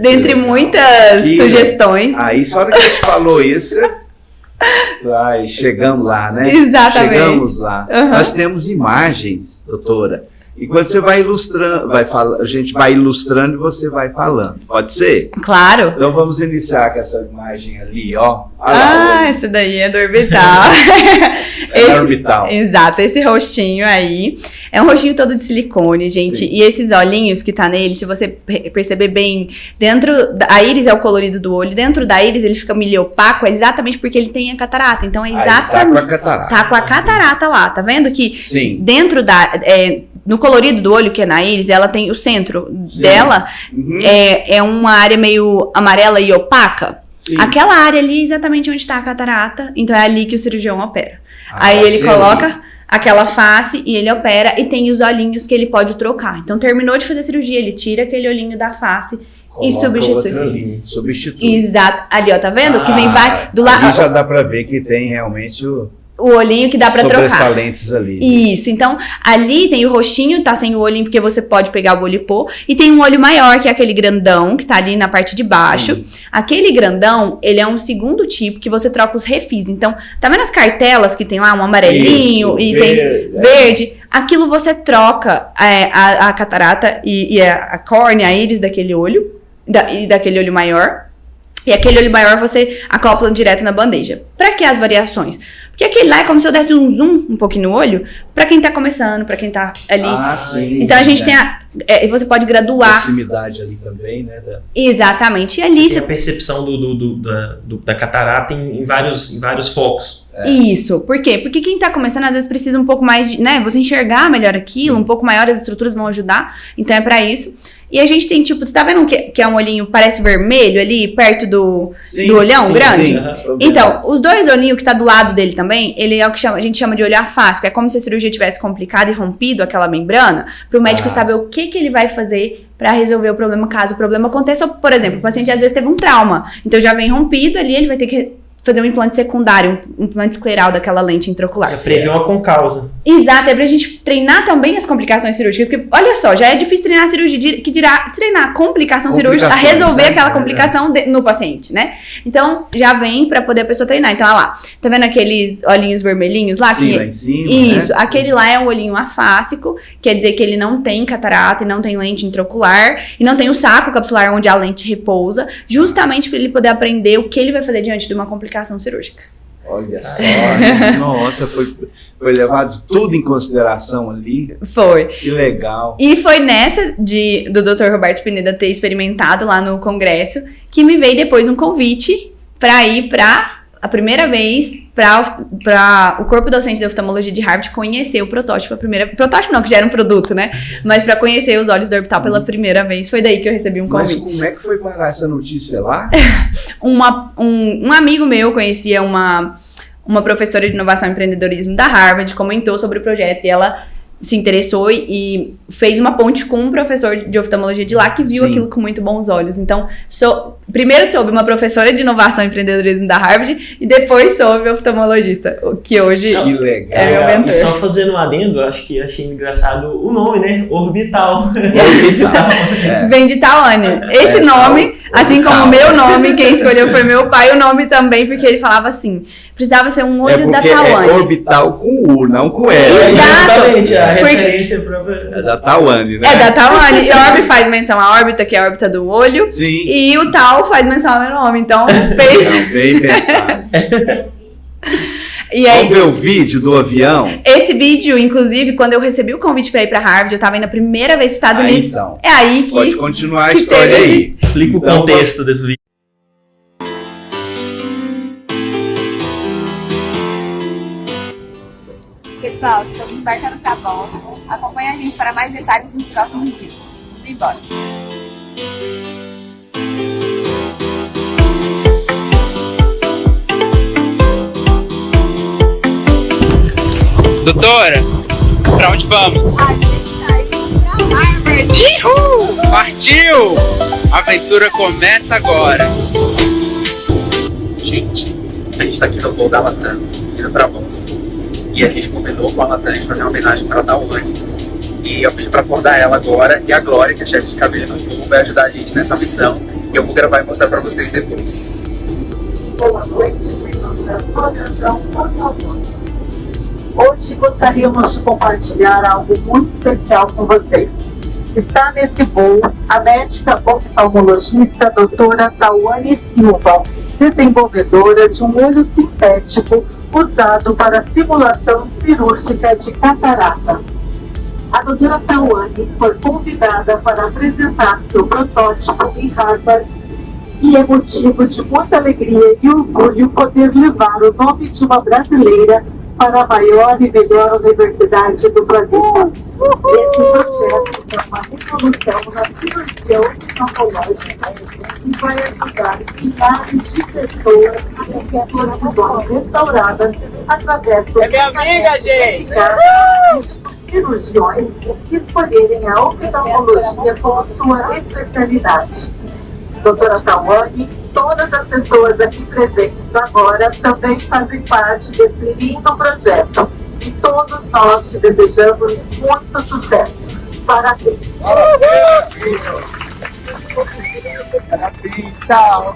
dentre muitas sugestões. Aí, só hora que a gente falou isso... chegamos lá, né? Exatamente. Chegamos lá. Nós temos imagens, doutora. E quando você vai ilustrando, a gente vai ilustrando e você vai falando. Pode ser? Claro. Então vamos iniciar com essa imagem ali, ó. Essa daí é do orbital. É orbital. Exato, esse rostinho aí. É um rostinho todo de silicone, gente. Sim. E esses olhinhos que tá nele, se você perceber bem, a íris é o colorido do olho. Dentro da íris ele fica meio opaco, exatamente porque ele tem a catarata. Então é exatamente. Tá com a catarata. Tá com a catarata lá, tá vendo que Sim. Dentro no colorido do olho, que é na íris, ela tem o centro dela, é uma área meio amarela e opaca. Sim. Aquela área ali é exatamente onde está a catarata, então é ali que o cirurgião opera. Aí ele coloca aquela face e ele opera, e tem os olhinhos que ele pode trocar. Então terminou de fazer a cirurgia, ele tira aquele olhinho da face e substitui. Exato. Ali, ó, tá vendo? Que vem do lado. Ali já dá pra ver que tem realmente o olhinho que dá pra trocar. Sobressalentes ali. Isso, então ali tem o rostinho, tá sem o olhinho porque você pode pegar o olho e pôr, e tem um olho maior, que é aquele grandão, que tá ali na parte de baixo. Sim. Aquele grandão, ele é um segundo tipo que você troca os refis. Então, tá vendo as cartelas que tem lá, um amarelinho e tem verde? Aquilo você troca a catarata e a córnea, a íris daquele olho, daquele olho maior. E aquele olho maior você acopla direto na bandeja. Pra que as variações? Porque aquele lá é como se eu desse um zoom um pouquinho no olho, pra quem tá começando, pra quem tá ali. Sim. Então a gente tem você pode graduar. Proximidade ali também, né? Exatamente. E ali você tem a percepção da catarata em vários focos. Isso. Por quê? Porque quem tá começando às vezes precisa um pouco mais de, né? Você enxergar melhor aquilo, um pouco maior, as estruturas vão ajudar. Então é pra isso. E a gente tem, tipo, você tá vendo que é um olhinho, parece vermelho ali, perto do olhão grande? Sim. Então, os 2 olhinhos que tá do lado dele também, ele é o que a gente chama de olho afásico. É como se a cirurgia tivesse complicado e rompido aquela membrana, pro médico saber o que ele vai fazer pra resolver o problema, caso o problema aconteça. Ou, por exemplo, o paciente às vezes teve um trauma, então já vem rompido ali, ele vai ter que fazer um implante secundário, um implante escleral daquela lente intraocular. Já prevê uma concausa. Exato, é pra gente treinar também as complicações cirúrgicas, porque, olha só, já é difícil treinar a cirurgia, que dirá treinar a complicação cirúrgica, a resolver aquela complicação no paciente, né? Então, já vem pra poder a pessoa treinar. Então, olha lá, tá vendo aqueles olhinhos vermelhinhos lá? Sim, lá em cima, isso, né? Aquele lá é um olhinho afásico, quer dizer que ele não tem catarata e não tem lente intraocular, e não tem o saco capsular onde a lente repousa, justamente pra ele poder aprender o que ele vai fazer diante de uma complicação cirúrgica. Olha só, nossa, foi levado tudo em consideração ali. Foi. Que legal. E foi nessa do Dr. Roberto Pineda ter experimentado lá no congresso que me veio depois um convite para ir para a primeira vez para o corpo docente de oftalmologia de Harvard conhecer o protótipo, protótipo não, que já era um produto, né? Mas para conhecer os olhos do orbital pela primeira vez, foi daí que eu recebi um convite. Mas como é que foi parar essa notícia lá? Um amigo meu conhecia uma professora de inovação e empreendedorismo da Harvard, comentou sobre o projeto e ela se interessou e fez uma ponte com um professor de oftalmologia de lá que viu aquilo com muito bons olhos. Então, primeiro soube uma professora de inovação e empreendedorismo da Harvard e depois soube oftalmologista, que hoje que legal. é meu mentor. E só fazendo um adendo, eu acho que achei engraçado o nome, né? Orbital. Vem de Tawane. Esse nome, assim como o meu nome, quem escolheu foi meu pai, o nome também, porque ele falava assim, precisava ser um olho da Tawane. É orbital com U, não com L. Exatamente, a referência é da Tawane, né? É da Tawane. E a órbita faz menção à órbita, que é a órbita do olho. Sim. E o tal faz menção ao meu nome. Então, fez... Não, bem pensado. E aí, vamos ver o vídeo do avião? Esse vídeo, inclusive, quando eu recebi o convite para ir para Harvard, eu estava indo a primeira vez para os Estados Unidos. Então, é aí que... Pode continuar a história aí. Explica o contexto desse vídeo. Pessoal, estamos embarcando para Boston. Acompanhe a gente para mais detalhes nos próximos dias. Vem embora. Doutora, pra onde vamos? A gente tá indo pra Harvard. Uhul! Partiu! A aventura começa agora. Gente, a gente tá aqui no voo da Latam, indo pra Boston. E a gente combinou com a Latam de fazer uma homenagem para a Tawane. E eu pedi pra acordar ela agora. E a Glória, que é chefe de cabine no voo, vai ajudar a gente nessa missão. E eu vou gravar e mostrar pra vocês depois. Boa noite, membros da Associação Por Favor. Hoje gostaríamos de compartilhar algo muito especial com vocês. Está nesse voo a médica oftalmologista doutora Tawane Silva, desenvolvedora de um olho sintético usado para simulação cirúrgica de catarata. A doutora Tawane foi convidada para apresentar seu protótipo em Harvard e é motivo de muita alegria e orgulho poder levar o nome de uma brasileira para a maior e melhor universidade do planeta. Esse projeto é uma revolução na cirurgia oftalmológica e vai ajudar milhares de pessoas a ter suas visões restauradas através do... É minha amiga, gente! cirurgiões que escolherem a oftalmologia como sua especialidade. Doutora Tawane, todas as pessoas aqui presentes agora também fazem parte desse lindo projeto. E todos nós te desejamos muito sucesso. Parabéns! Parabéns, tchau!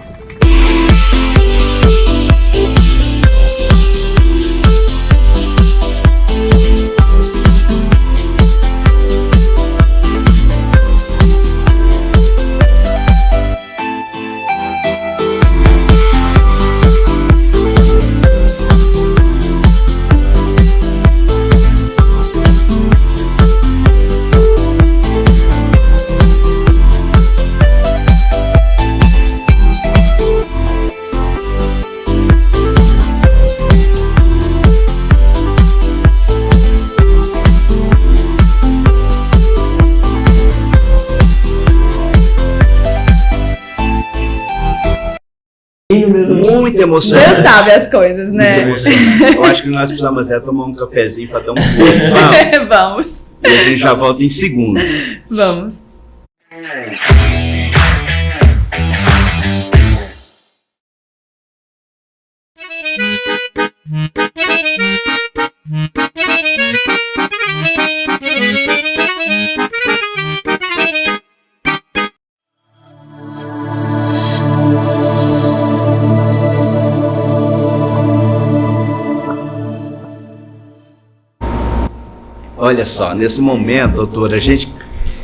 Muito emocionante. Deus sabe as coisas, né? Muito emocionante. Eu acho que nós precisamos até tomar um cafezinho para dar um pouco. Vamos. E a gente já volta em segundos. Vamos. Olha só, nesse momento, doutora, a gente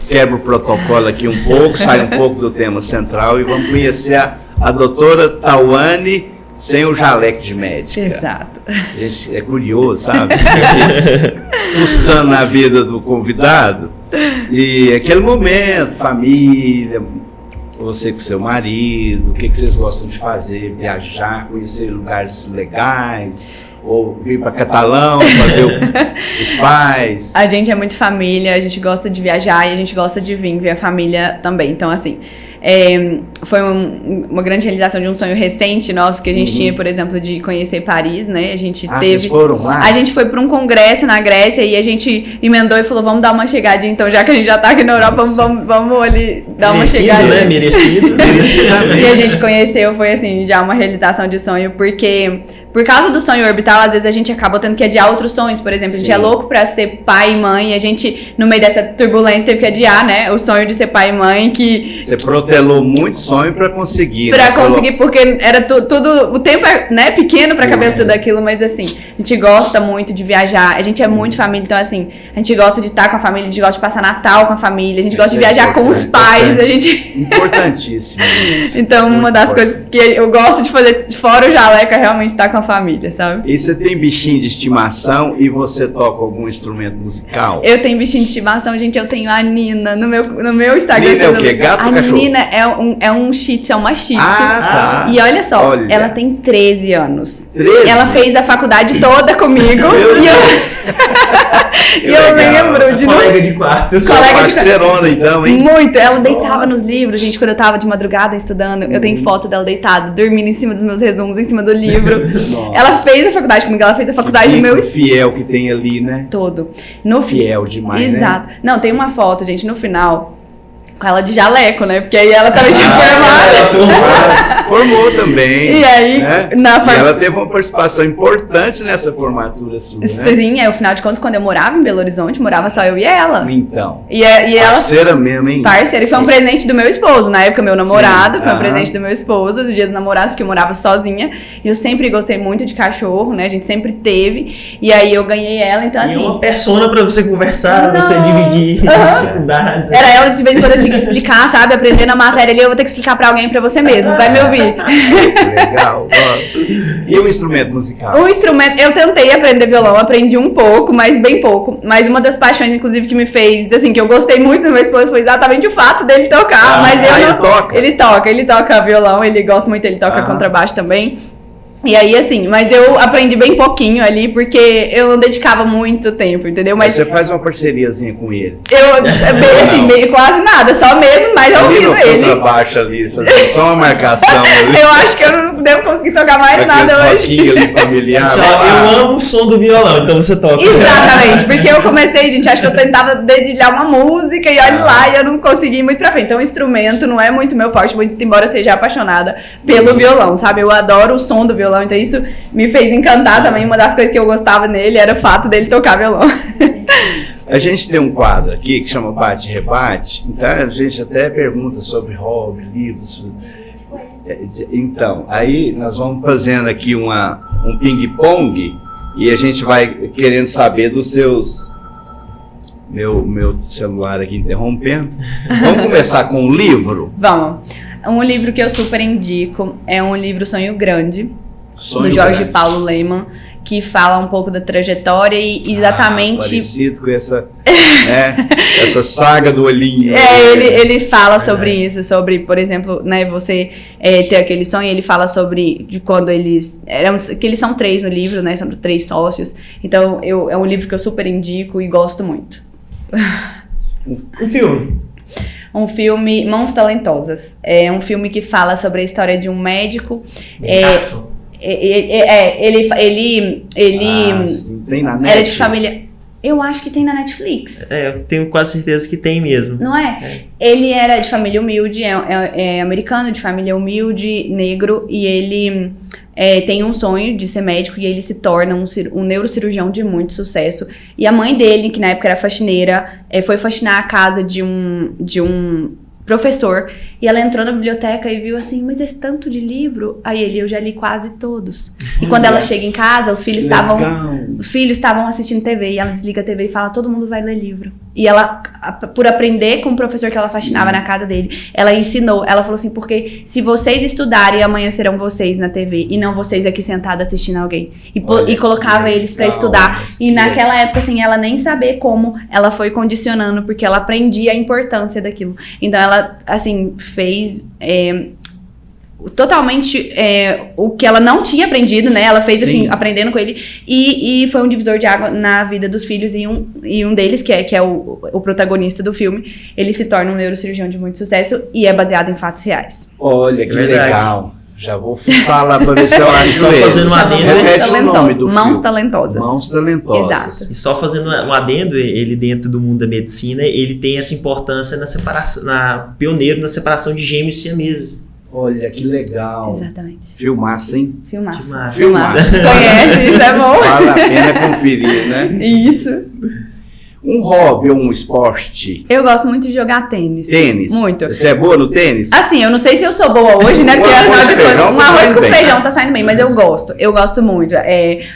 quebra o protocolo aqui um pouco, sai um pouco do tema central e vamos conhecer a doutora Tawane sem o jaleco de médica. Exato. É curioso, sabe? Fuçando na vida do convidado. E aquele momento, família, você com seu marido, o que vocês gostam de fazer? Viajar, conhecer lugares legais, ou vir para Catalão para ver os pais? A gente é muito família, a gente gosta de viajar e a gente gosta de vir ver a família também. Então, assim, foi uma grande realização de um sonho recente nosso que a gente tinha, por exemplo, de conhecer Paris, né? A gente vocês foram lá? A gente foi para um congresso na Grécia e a gente emendou e falou, vamos dar uma chegadinha, então já que a gente já tá aqui na Europa, vamos ali dar uma chegadinha. Né? Merecido. E a gente conheceu, foi assim, já uma realização de sonho, porque por causa do sonho orbital, às vezes a gente acaba tendo que adiar outros sonhos, por exemplo, a gente é louco pra ser pai e mãe, e a gente, no meio dessa turbulência, teve que adiar, né, o sonho de ser pai e mãe, que... Você protelou muito sonho pra conseguir. Pra conseguir, porque era tudo, o tempo é, né, pequeno pra caber tudo aquilo, mas assim, a gente gosta muito de viajar, a gente é muito família, então assim, a gente gosta de estar com a família, a gente gosta de passar Natal com a família, a gente gosta de viajar com os pais, a gente... Importantíssimo. Então, uma das coisas que eu gosto de fazer fora o jaleco é realmente estar com a família, sabe? E você tem bichinho de estimação e você toca algum instrumento musical? Eu tenho bichinho de estimação, gente, eu tenho a Nina no meu Instagram. Nina é o quê? Gato ou cachorro? A Nina é um shih tzu, é uma shih tzu. Ah, tá. E olha só, ela tem 13 anos. 13? Ela fez a faculdade toda comigo. E eu lembro de... Colega de quarto. Parceirona, então, hein? Muito. Ela deitava nos livros, gente, quando eu tava de madrugada estudando. Eu tenho foto dela deitada, dormindo em cima dos meus resumos, em cima do livro. Ela fez a faculdade comigo, ela fez a faculdade do meu... Fiel que tem ali, né? Todo. Fiel demais, Exato. né? Não, tem uma foto, gente, no final... Com ela de jaleco, né? Porque aí ela tava de formada. Formou também. E aí, né? E ela teve uma participação importante nessa formatura sua, né? Sim, é o final de contas, quando eu morava em Belo Horizonte, morava só eu e ela. Então. E ela... Parceira mesmo, hein? Parceira. E foi um presente do meu esposo. Na época, meu namorado. Sim. Foi um presente do meu esposo, do dia dos namorados, porque eu morava sozinha. E eu sempre gostei muito de cachorro, né? A gente sempre teve. E aí, eu ganhei ela, então assim... E uma persona pra você conversar, você dividir dificuldades. Era ela que de vez em quando eu tinha que explicar, sabe? Aprender na matéria ali, eu vou ter que explicar pra alguém, pra você mesmo. Vai me ouvir. Legal. E o instrumento musical? O instrumento, eu tentei aprender violão, aprendi um pouco, mas bem pouco. Mas uma das paixões, inclusive, que me fez, assim, que eu gostei muito do meu esposo foi exatamente o fato dele tocar. Mas eu não... Ele toca violão, ele gosta muito, ele toca contrabaixo também. E aí, assim, mas eu aprendi bem pouquinho ali, porque eu não dedicava muito tempo, entendeu? Mas você faz uma parceriazinha com ele? Assim, quase nada, só mesmo, mas ouvindo ele. Contrabaixo ali, fazendo só uma marcação ali. Eu acho que eu não devo conseguir tocar mais nada hoje. Ali familiar. Eu amo o som do violão, então você toca. Exatamente, porque eu comecei, gente, acho que eu tentava dedilhar uma música e olha lá, e eu não consegui ir muito pra frente. Então o instrumento não é muito meu forte, muito embora eu seja apaixonada pelo violão, sabe? Eu adoro o som do violão, então isso me fez encantar também. Uma das coisas que eu gostava nele era o fato dele tocar violão. A gente tem um quadro aqui que chama Bate e Rebate, então a gente até pergunta sobre hobby, livros. Então, aí nós vamos fazendo aqui um ping-pong e a gente vai querendo saber dos seus... Meu celular aqui interrompendo. Vamos começar com um livro? Vamos. Um livro que eu super indico é um livro Sonho Grande, do Jorge Paulo Lemann, que fala um pouco da trajetória e exatamente... parecido com essa, né, essa saga do olhinho. Ele fala sobre isso, sobre, por exemplo, né, você ter aquele sonho, ele fala sobre de quando eles... que eles são 3 no livro, né, são 3 sócios, então é um livro que eu super indico e gosto muito. Um filme? Um filme, Mãos Talentosas. É um filme que fala sobre a história de um médico. Ele tem na Netflix. Era de família. Eu acho que tem na Netflix. Eu tenho quase certeza que tem mesmo. Não é? Ele era de família humilde, é americano, de família humilde, negro, e ele tem um sonho de ser médico e ele se torna um neurocirurgião de muito sucesso. E a mãe dele, que na época era faxineira, foi faxinar a casa de um professor, e ela entrou na biblioteca e viu assim, mas esse tanto de livro? Aí eu já li quase todos. E quando ela chega em casa, os filhos estavam assistindo TV, e ela desliga a TV e fala, todo mundo vai ler livro. E ela, por aprender com o professor que ela faxinava na casa dele, ela ensinou, ela falou assim, porque se vocês estudarem, amanhã serão vocês na TV, e não vocês aqui sentados assistindo alguém. E colocava eles pra estudar. E naquela época, assim, ela nem saber como, ela foi condicionando, porque ela aprendia a importância daquilo. Então ela, assim, fez... totalmente o que ela não tinha aprendido, né? Ela fez assim, aprendendo com ele. E foi um divisor de água na vida dos filhos. E um deles, que é o protagonista do filme, ele se torna um neurocirurgião de muito sucesso e é baseado em fatos reais. Olha, que legal. Já vou fuçar lá pra ver se eu acho só fazendo um adendo. Repete o nome do Mãos filme. Talentosas. Mãos Talentosas. Exato. E só fazendo um adendo, ele dentro do mundo da medicina, ele tem essa importância na separação, pioneiro na separação de gêmeos siameses. Olha, que legal. Exatamente. Filmaça, hein? Filmaço. Filmaço. Conhece, isso é bom. Vale a pena conferir, né? Isso. Um hobby ou um esporte? Eu gosto muito de jogar tênis. Tênis? Muito. Você é boa no tênis? Assim, eu não sei se eu sou boa hoje, né? Porque afinal de contas, um arroz com feijão tá saindo bem, mas eu gosto. Eu gosto muito.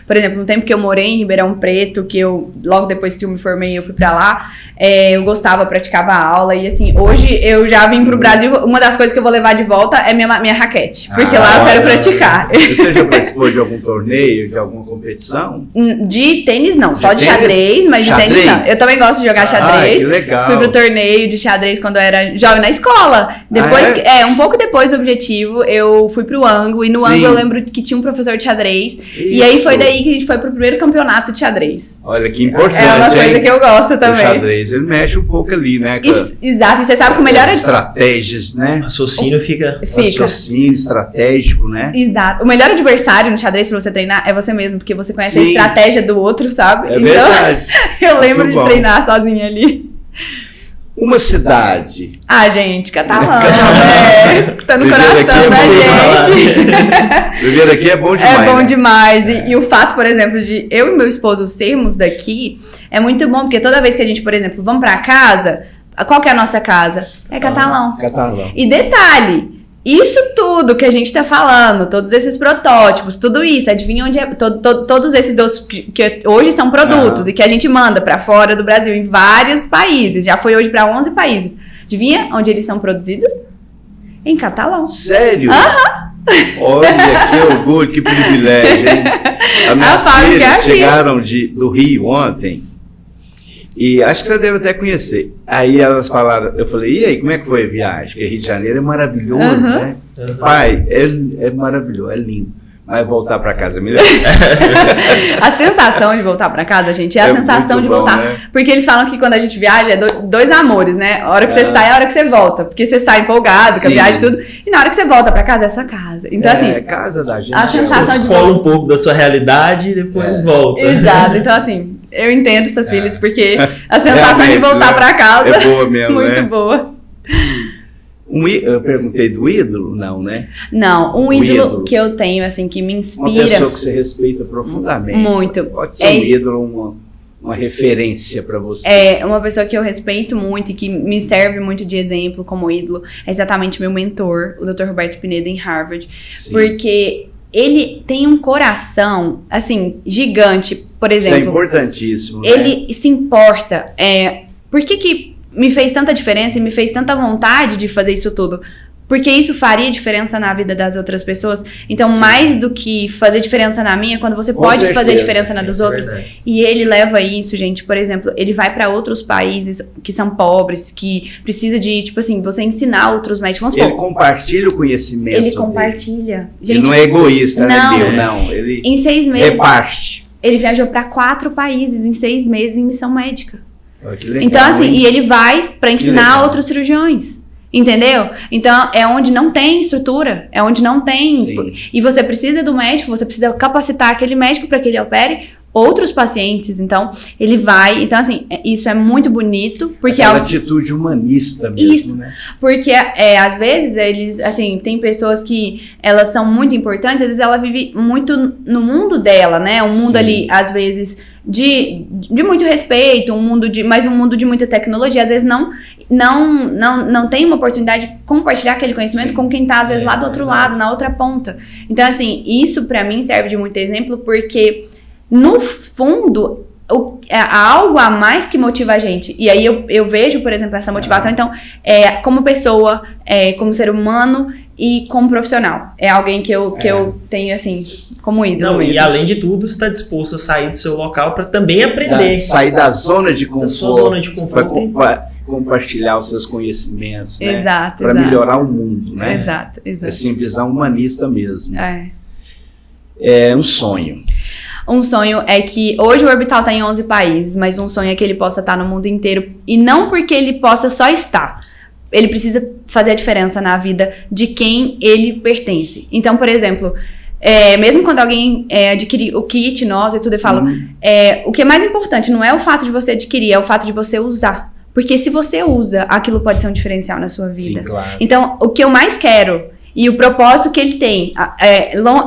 Por exemplo, no tempo que eu morei em Ribeirão Preto, que eu, logo depois que eu me formei, eu fui pra lá, eu gostava, praticava aula. E assim, hoje eu já vim pro Brasil, uma das coisas que eu vou levar de volta é minha raquete. Porque lá eu quero praticar. Você já participou de algum torneio, de alguma competição? De tênis não, só de tênis? xadrez, mas de tênis não. Eu também gosto de jogar xadrez. Que legal. Fui pro torneio de xadrez quando eu era jovem na escola. Depois, um pouco depois do objetivo, eu fui pro ângulo. E no ângulo eu lembro que tinha um professor de xadrez. Isso. E aí foi daí que a gente foi pro primeiro campeonato de xadrez. Olha que importante. É uma coisa que eu gosto também. O xadrez, ele mexe um pouco ali, né? Exato. E você sabe que o melhor é... estratégias, né? Raciocínio fica... Raciocínio estratégico, né? Exato. O melhor adversário no xadrez pra você treinar é você mesmo, porque você conhece a estratégia do outro, sabe? É verdade. Eu lembro de treinar sozinha ali. Uma cidade. Gente, Catalão. Tá no coração da gente. Viver aqui é bom demais. É bom né? demais. E o fato, por exemplo, de eu e meu esposo sermos daqui é muito bom, porque toda vez que a gente, por exemplo, vamos pra casa, qual que é a nossa casa? É Catalão. Catalão. E detalhe, isso tudo que a gente tá falando, todos esses protótipos, tudo isso, adivinha onde é? Todos esses doces que hoje são produtos e que a gente manda pra fora do Brasil em vários países, já foi hoje pra 11 países. Adivinha onde eles são produzidos? Em Catalão. Sério? Olha, que orgulho, que privilégio, hein? As minhas filhas chegaram do Rio ontem. E acho que você deve até conhecer. Aí elas falaram, eu falei, e aí, como é que foi a viagem? Porque Rio de Janeiro é maravilhoso, né? Pai, é maravilhoso, é lindo. Mas voltar pra casa é melhor. A sensação de voltar pra casa, gente, é a sensação de voltar. Né? Porque eles falam que quando a gente viaja é dois amores, né? A hora que você sai é a hora que você volta. Porque você sai empolgado com a viagem e tudo. E na hora que você volta pra casa é a sua casa. Então, assim. É casa da gente. A sensação você escola um pouco da sua realidade e depois volta. Exato. Então, assim, eu entendo seus filhos, porque a sensação de voltar pra casa é boa mesmo, muito boa. Eu perguntei do ídolo? Não, né? Não, um ídolo que eu tenho, assim, que me inspira. Uma pessoa que você respeita profundamente. Muito. Pode ser um ídolo, uma referência para você. É, uma pessoa que eu respeito muito e que me serve muito de exemplo como ídolo é exatamente meu mentor, o Dr. Roberto Pineda, em Harvard. Sim. Porque ele tem um coração, assim, gigante, por exemplo. Isso é importantíssimo, né? Ele se importa. Por que me fez tanta diferença e me fez tanta vontade de fazer isso tudo? Porque isso faria diferença na vida das outras pessoas. Então, sim, mais do que fazer diferença na minha, quando você pode fazer diferença na dos outros. E ele leva isso, gente. Por exemplo, ele vai para outros países que são pobres, que precisa de, tipo assim, você ensinar outros médicos. Ele compartilha o conhecimento. Ele compartilha. Gente, ele não é egoísta, né, Bill? Não, ele em 6 meses, reparte. Ele viajou para 4 países em 6 meses em missão médica. Oh, que legal, então, assim, hein? E ele vai para ensinar outros cirurgiões. Entendeu? Então, é onde não tem estrutura, é onde não tem. Sim. E você precisa do médico, você precisa capacitar aquele médico para que ele opere outros pacientes. Então, ele vai. Então, assim, isso é muito bonito. Porque aquela atitude humanista mesmo, isso, né? Porque, às vezes, eles, assim, tem pessoas que elas são muito importantes, às vezes ela vive muito no mundo dela, né? Um mundo, sim, ali, às vezes, de muito respeito, mas um mundo de muita tecnologia, às vezes não tem uma oportunidade de compartilhar aquele conhecimento, sim, com quem tá, às vezes, lá do outro lado, na outra ponta. Então, assim, isso pra mim serve de muito exemplo, porque, no fundo, algo a mais que motiva a gente. E aí eu vejo, por exemplo, essa motivação, então, como pessoa, como ser humano e como profissional. É alguém que eu tenho, assim, como ídolo. Não, e além de tudo, você está disposto a sair do seu local para também aprender. Sair da zona de conforto. Da sua zona de conforto. Para compartilhar os seus conhecimentos, né? Exato, para melhorar o mundo, né? Exato. Assim, visão humanista mesmo. É um sonho. Um sonho é que hoje o Orbital está em 11 países, mas um sonho é que ele possa estar no mundo inteiro. E não porque ele possa só estar. Ele precisa fazer a diferença na vida de quem ele pertence. Então, por exemplo, mesmo quando alguém adquire o kit nosso e tudo, eu falo, o que é mais importante não é o fato de você adquirir, é o fato de você usar. Porque se você usa, aquilo pode ser um diferencial na sua vida. Sim, claro. Então, o que eu mais quero e o propósito que ele tem,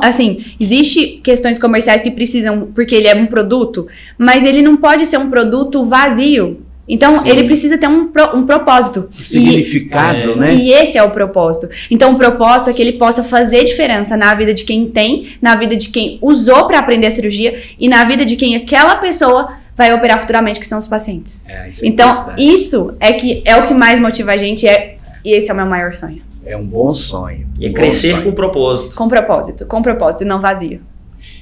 assim, existe questões comerciais que precisam, porque ele é um produto, mas ele não pode ser um produto vazio. Então, Sim. ele precisa ter um propósito. Significado, né? E esse é o propósito. Então, o propósito é que ele possa fazer diferença na vida de quem tem, na vida de quem usou para aprender a cirurgia e na vida de quem aquela pessoa vai operar futuramente, que são os pacientes. Então, isso é o que mais motiva a gente e esse é o meu maior sonho. É um bom sonho. E crescer com propósito. Com propósito e não vazio.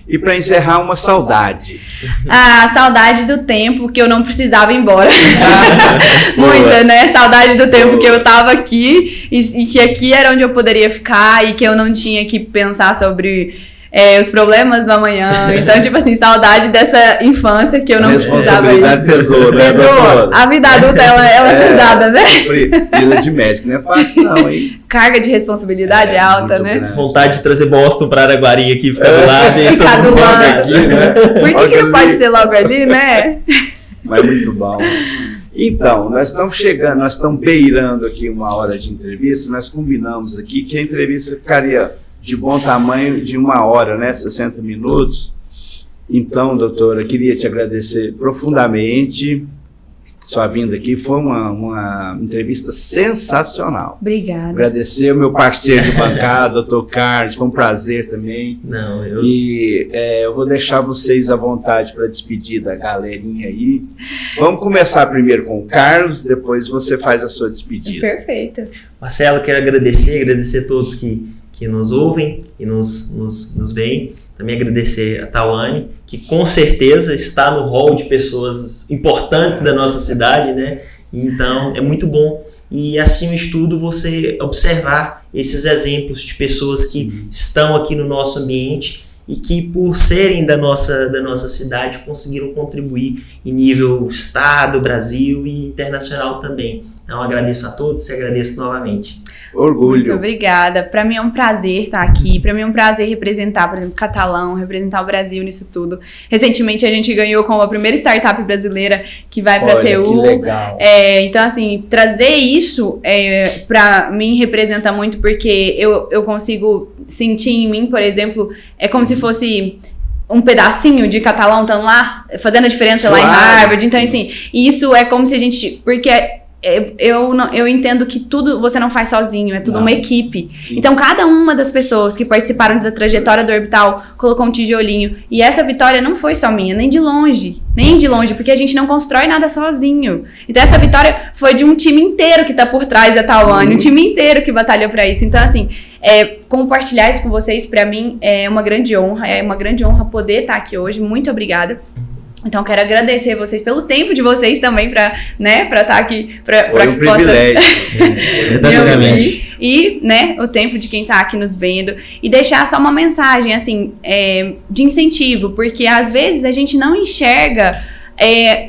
E para encerrar, uma saudade. A saudade do tempo que eu não precisava ir embora. Muita, né? Saudade do tempo que eu tava aqui e que aqui era onde eu poderia ficar e que eu não tinha que pensar sobre os problemas do amanhã. Então, tipo assim, saudade dessa infância que eu não precisava ir. A responsabilidade pesou, né? Pesou. A vida adulta, ela é pesada, né? Vida de médico não é fácil não, hein? Carga de responsabilidade é alta, né? grande. Vontade de trazer Boston para Araguari aqui, ficar do lado. E Ficar todo do mundo lado. aqui, né? Por que não pode ser logo ali, né? Mas muito bom. Então, nós estamos beirando aqui uma hora de entrevista, nós combinamos aqui que a entrevista ficaria de bom tamanho de 1 hora, né? 60 minutos. Então, doutora, queria te agradecer profundamente sua vinda aqui. Foi uma entrevista sensacional. Obrigada. Agradecer ao meu parceiro de bancada, doutor Carlos, foi um prazer também. E eu vou deixar vocês à vontade para despedir da galerinha aí. Vamos começar primeiro com o Carlos, depois você faz a sua despedida. Perfeito. Marcelo, quero agradecer a todos que nos ouvem e nos veem. Também agradecer a Tawane, que com certeza está no hall de pessoas importantes da nossa cidade, né? Então, é muito bom. E assim o estudo, você observar esses exemplos de pessoas que estão aqui no nosso ambiente e que, por serem da nossa cidade, conseguiram contribuir em nível estado, Brasil e internacional também. Então, agradeço a todos e agradeço novamente. Orgulho. Muito obrigada. Para mim é um prazer estar aqui. Para mim é um prazer representar, por exemplo, Catalão, representar o Brasil nisso tudo. Recentemente a gente ganhou como a primeira startup brasileira que vai para a Seul. Que legal. Então, assim, trazer isso para mim representa muito, porque eu consigo sentir em mim, por exemplo, é como se fosse um pedacinho de Catalão estando lá, fazendo a diferença lá em Harvard. Então, assim, isso é como se a gente... Porque eu entendo que tudo você não faz sozinho, é tudo uma equipe. Sim. Então, cada uma das pessoas que participaram da trajetória do Orbital colocou um tijolinho. E essa vitória não foi só minha, nem de longe, porque a gente não constrói nada sozinho. Então, essa vitória foi de um time inteiro que tá por trás da Tawane, um time inteiro que batalhou para isso. Então, assim, compartilhar isso com vocês, para mim, é uma grande honra poder estar aqui hoje. Muito obrigada. Então, quero agradecer vocês pelo tempo de vocês também para estar aqui, para que possa me ouvir. E, né, o tempo de quem está aqui nos vendo. E deixar só uma mensagem, assim, de incentivo, porque às vezes a gente não enxerga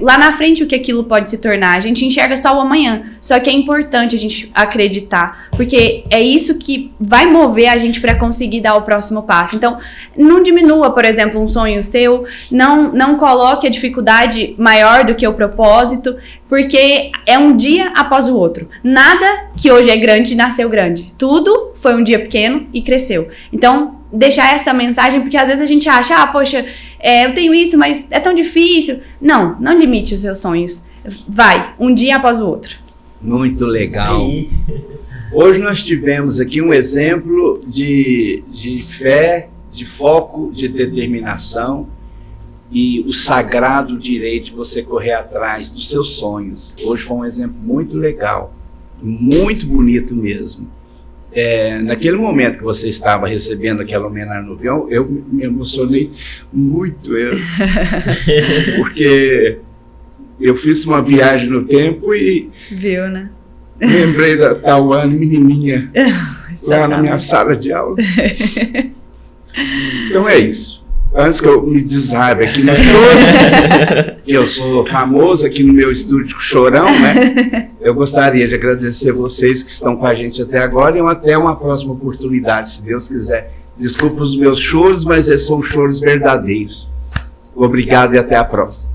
lá na frente o que aquilo pode se tornar. A gente enxerga só o amanhã. Só que é importante a gente acreditar, porque é isso que vai mover a gente para conseguir dar o próximo passo. Então, não diminua, por exemplo, um sonho seu, não coloque a dificuldade maior do que o propósito, porque é um dia após o outro. Nada que hoje é grande nasceu grande. Tudo foi um dia pequeno e cresceu. Então, deixar essa mensagem, porque às vezes a gente acha, poxa, eu tenho isso, mas é tão difícil. Não limite os seus sonhos. Vai, um dia após o outro. Muito legal. Sim. Hoje nós tivemos aqui um exemplo de fé, de foco, de determinação e o sagrado direito de você correr atrás dos seus sonhos. Hoje foi um exemplo muito legal, muito bonito mesmo. Naquele momento que você estava recebendo aquela homenagem no avião, eu me emocionei muito, porque eu fiz uma viagem no tempo e Viu, né? lembrei da Tawane menininha lá na minha sala de aula. Então é isso. Antes que eu me desarme aqui no estúdio, que eu sou famoso aqui no meu estúdio Chorão, né? Eu gostaria de agradecer vocês que estão com a gente até agora e até uma próxima oportunidade, se Deus quiser. Desculpa os meus choros, mas são choros verdadeiros. Obrigado e até a próxima.